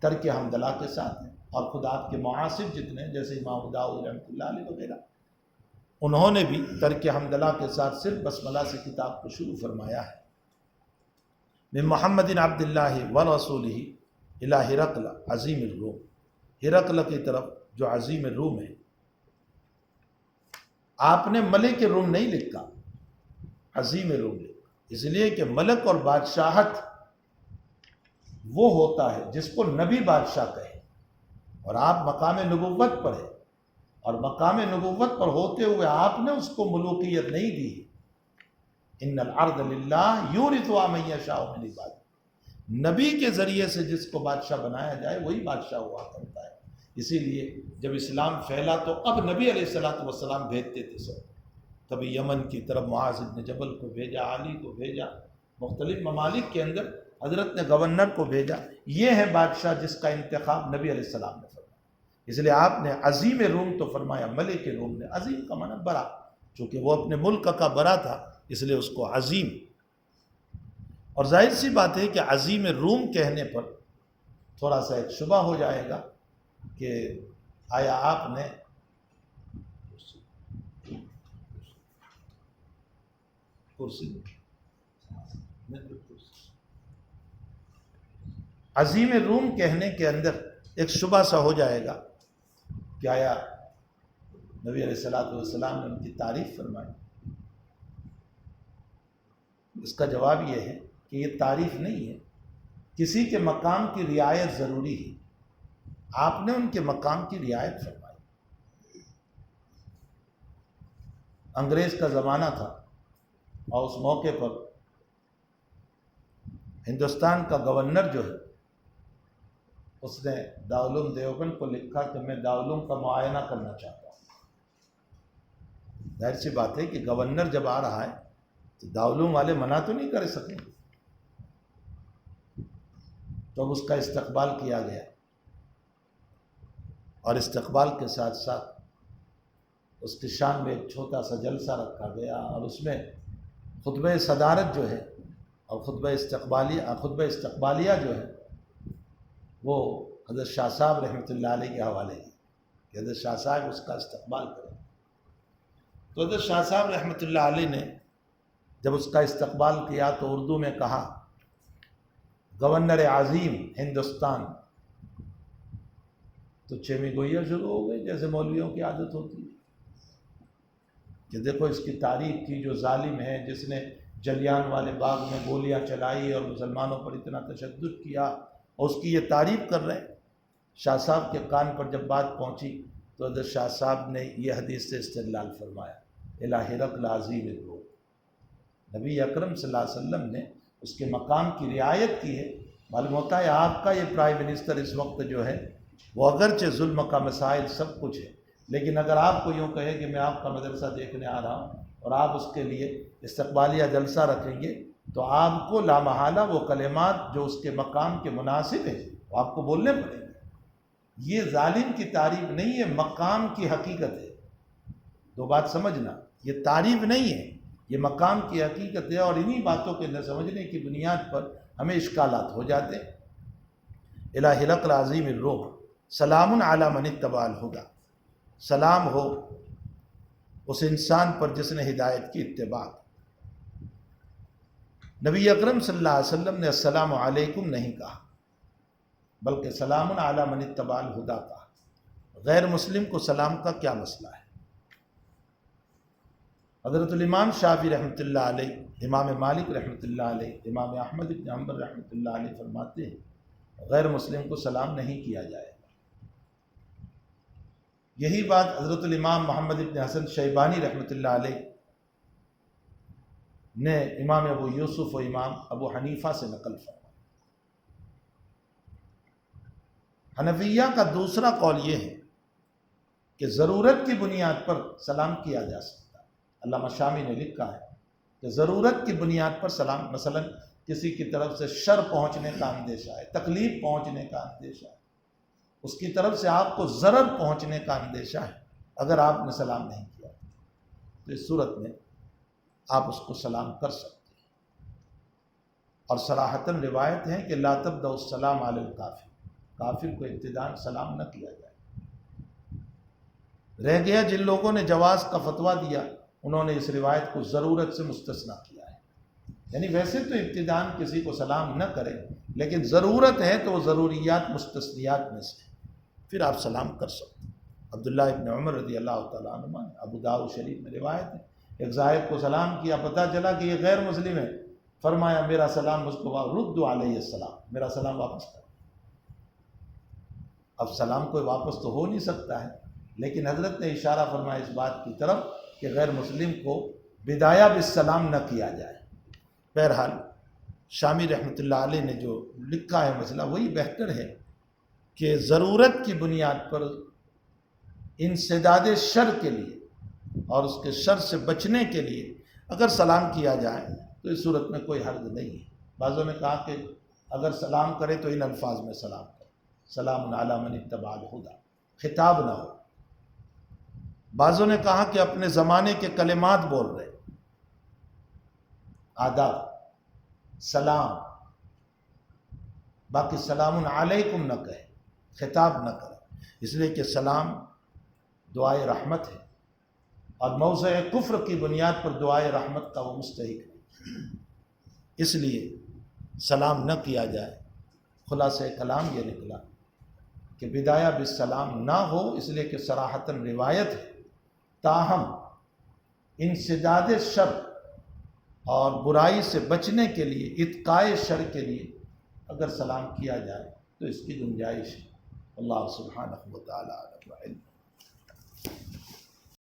ترک حمدللہ کے ساتھ ہیں، اور خود آپ کے معاصر جتنے ہیں جیسے امام ابو داؤد رحمۃ اللہ علیہ وغیرہ، انہوں نے بھی ترک حمدللہ کے ساتھ صرف بسملہ سے کتاب کو شروع فرمایا ہے۔ من محمد عبد اللہ و رسولہ الی ہرقل عظیم الروم، ہرقل کی طرف جو عظیم الروم ہے، آپ نے ملک روم نہیں لکھا، عظیم روم لکھا، اس لیے کہ ملک اور بادشاہت وہ ہوتا ہے جس کو نبی بادشاہ کہے، اور آپ مقام نبوت پر ہیں، اور مقام نبوت پر ہوتے ہوئے آپ نے اس کو ملوکیت نہیں دی۔ ان الارض للہ یورثها من یشاء من عبادہ، نبی کے ذریعے سے جس کو بادشاہ بنایا جائے وہی بادشاہ ہوا کرتا ہے۔ اسی لیے جب اسلام پھیلا تو اب نبی علیہ السلام بھیجتے تھے سب، کبھی یمن کی طرف معاذ بن جبل کو بھیجا، علی کو بھیجا، مختلف ممالک کے اندر حضرت نے گورنر کو بھیجا، یہ ہے بادشاہ جس کا انتخاب نبی علیہ السلام نے فرمایا۔ اس لیے آپ نے عظیم روم تو فرمایا، ملک روم نے، عظیم کا معنی بڑا، چونکہ وہ اپنے ملک کا بڑا تھا اس لیے اس کو عظیم۔ اور ظاہر سی بات ہے کہ عظیم روم کہنے پر تھوڑا سا ایک شبہ ہو جائے گا کہ آیا آپ نے عظیم روم کہنے کے اندر ایک شبہ سا ہو جائے گا کہ آیا نبی علیہ الصلوۃ والسلام نے ان کی تعریف فرمائی۔ اس کا جواب یہ ہے کہ یہ تعریف نہیں ہے، کسی کے مقام کی رعایت ضروری ہے، آپ نے ان کے مقام کی رعایت فرمائی۔ انگریز کا زمانہ تھا اور اس موقع پر ہندوستان کا گورنر جو ہے اس نے دارالعلوم دیوبند کو لکھا کہ میں دارالعلوم کا معائنہ کرنا چاہتا ہوں۔ ظاہر سی بات ہے کہ گورنر جب آ رہا ہے تو دارالعلوم والے منع تو نہیں کر سکیں، تو اب اس کا استقبال کیا گیا اور استقبال کے ساتھ ساتھ اس کی شان میں ایک چھوٹا سا جلسہ رکھا گیا اور اس میں خطبہ صدارت جو ہے اور خطبہ استقبالیہ جو ہے وہ حضرت شاہ صاحب رحمۃ اللہ علیہ کے حوالے کی کہ حضرت شاہ صاحب اس کا استقبال کریں۔ تو حضرت شاہ صاحب رحمۃ اللہ علیہ نے جب اس کا استقبال کیا تو اردو میں کہا، گورنر عظیم ہندوستان، تو چیمی گوئیاں شروع ہو گئی جیسے مولویوں کی عادت ہوتی ہے کہ دیکھو اس کی تعریف کی جو ظالم ہے، جس نے جلیان والے باغ میں گولیاں چلائی اور مسلمانوں پر اتنا تشدد کیا، اور اس کی یہ تعریف کر رہے ہیں۔ شاہ صاحب کے کان پر جب بات پہنچی تو حضرت شاہ صاحب نے یہ حدیث سے استدلال فرمایا، الی ہرقل عظیم الروم، نبی اکرم صلی اللہ علیہ وسلم نے اس کے مقام کی رعایت کی ہے۔ معلوم ہوتا ہے آپ کا یہ پرائم منسٹر اس وقت جو ہے وہ اگرچہ ظلم کا مسائل سب کچھ ہے، لیکن اگر آپ کو یوں کہے کہ میں آپ کا مدرسہ دیکھنے آ رہا ہوں اور آپ اس کے لیے استقبالیہ جلسہ رکھیں گے تو آپ کو لامحالہ وہ کلمات جو اس کے مقام کے مناسب ہیں وہ آپ کو بولنے پڑیں گے۔ یہ ظالم کی تعریف نہیں ہے، مقام کی حقیقت ہے۔ دو بات سمجھنا، یہ تعریف نہیں ہے، یہ مقام کی حقیقت ہے، اور انہی باتوں کے نہ سمجھنے کی بنیاد پر ہمیں اشکالات ہو جاتے ہیں۔ الی ہرقل عظیم الروم سلام علی من اتبع الہدی، سلام ہو اس انسان پر جس نے ہدایت کی اتباع کی۔ نبی اکرم صلی اللہ علیہ وسلم نے السلام علیکم نہیں کہا بلکہ سلام علی من اتبع الہدی کہا۔ غیر مسلم کو سلام کا کیا مسئلہ ہے؟ حضرت الامام شافعی رحمۃ اللہ علیہ، امام مالک رحمۃ اللہ علیہ، امام احمد بن حنبل رحمۃ اللہ علیہ فرماتے ہیں غیر مسلم کو سلام نہیں کیا جائے گا۔ یہی بات حضرت الامام محمد بن حسن شیبانی رحمۃ اللہ علیہ نے امام ابو یوسف و امام ابو حنیفہ سے نقل فرمایا۔ حنفیہ کا دوسرا قول یہ ہے کہ ضرورت کی بنیاد پر سلام کیا جا سکتا ہے۔ علامہ شامی نے لکھا ہے کہ ضرورت کی بنیاد پر سلام، مثلا کسی کی طرف سے شر پہنچنے کا اندیشہ ہے، تکلیف پہنچنے کا اندیشہ ہے، اس کی طرف سے آپ کو ضرر پہنچنے کا اندیشہ ہے، اگر آپ نے سلام نہیں کیا تو اس صورت میں آپ اس کو سلام کر سکتے ہیں۔ اور صراحتاً روایت ہے کہ لا تبدأ السلام علی الکافر، کافر کو ابتداءً سلام نہ کیا جائے۔ رہ گیا جن لوگوں نے جواز کا فتویٰ دیا انہوں نے اس روایت کو ضرورت سے مستثنیٰ کیا ہے، یعنی ویسے تو ابتداءً کسی کو سلام نہ کرے، لیکن ضرورت ہے تو وہ ضروریات مستثنیات میں سے پھر آپ سلام کر سکتے ہیں۔ عبداللہ ابن عمر رضی اللہ تعالیٰ عنہ، ابو داؤد شریف میں روایت ہے، ایک زائر کو سلام کیا، پتہ چلا کہ یہ غیر مسلم ہے، فرمایا میرا سلام مجھ کو رد علیہ السلام، میرا سلام واپس کر۔ اب سلام کوئی واپس تو ہو نہیں سکتا ہے، لیکن حضرت نے اشارہ فرمایا اس بات کی طرف کہ غیر مسلم کو بدایہ بالسلام نہ کیا جائے۔ بہرحال شامی رحمۃ اللہ علیہ نے جو لکھا ہے مسئلہ وہی بہتر ہے کہ ضرورت کی بنیاد پر انسداد شر کے لیے اور اس کے شر سے بچنے کے لیے اگر سلام کیا جائے تو اس صورت میں کوئی حرج نہیں ہے۔ بعضوں نے کہا کہ اگر سلام کرے تو ان الفاظ میں سلام کرے، سلام علی من اتبع الہدی، خطاب نہ ہو۔ بعضوں نے کہا کہ اپنے زمانے کے کلمات بول رہے، آداب، سلام، باقی سلام علیکم نہ کہے، خطاب نہ کرے، اس لیے کہ سلام دعائے رحمت ہے اور موضع کفر کی بنیاد پر دعائے رحمت کا وہ مستحق ہے، اس لیے سلام نہ کیا جائے۔ خلاصہ کلام یہ نکلا کہ بدایہ بالسلام نہ ہو، اس لیے کہ صراحتاً روایت ہے تاہم انسداد شر اور برائی سے بچنے کے لیے، اتقائے شر کے لیے اگر سلام کیا جائے تو اس کی گنجائش ہے۔ اللہ سبحانہ و تعالی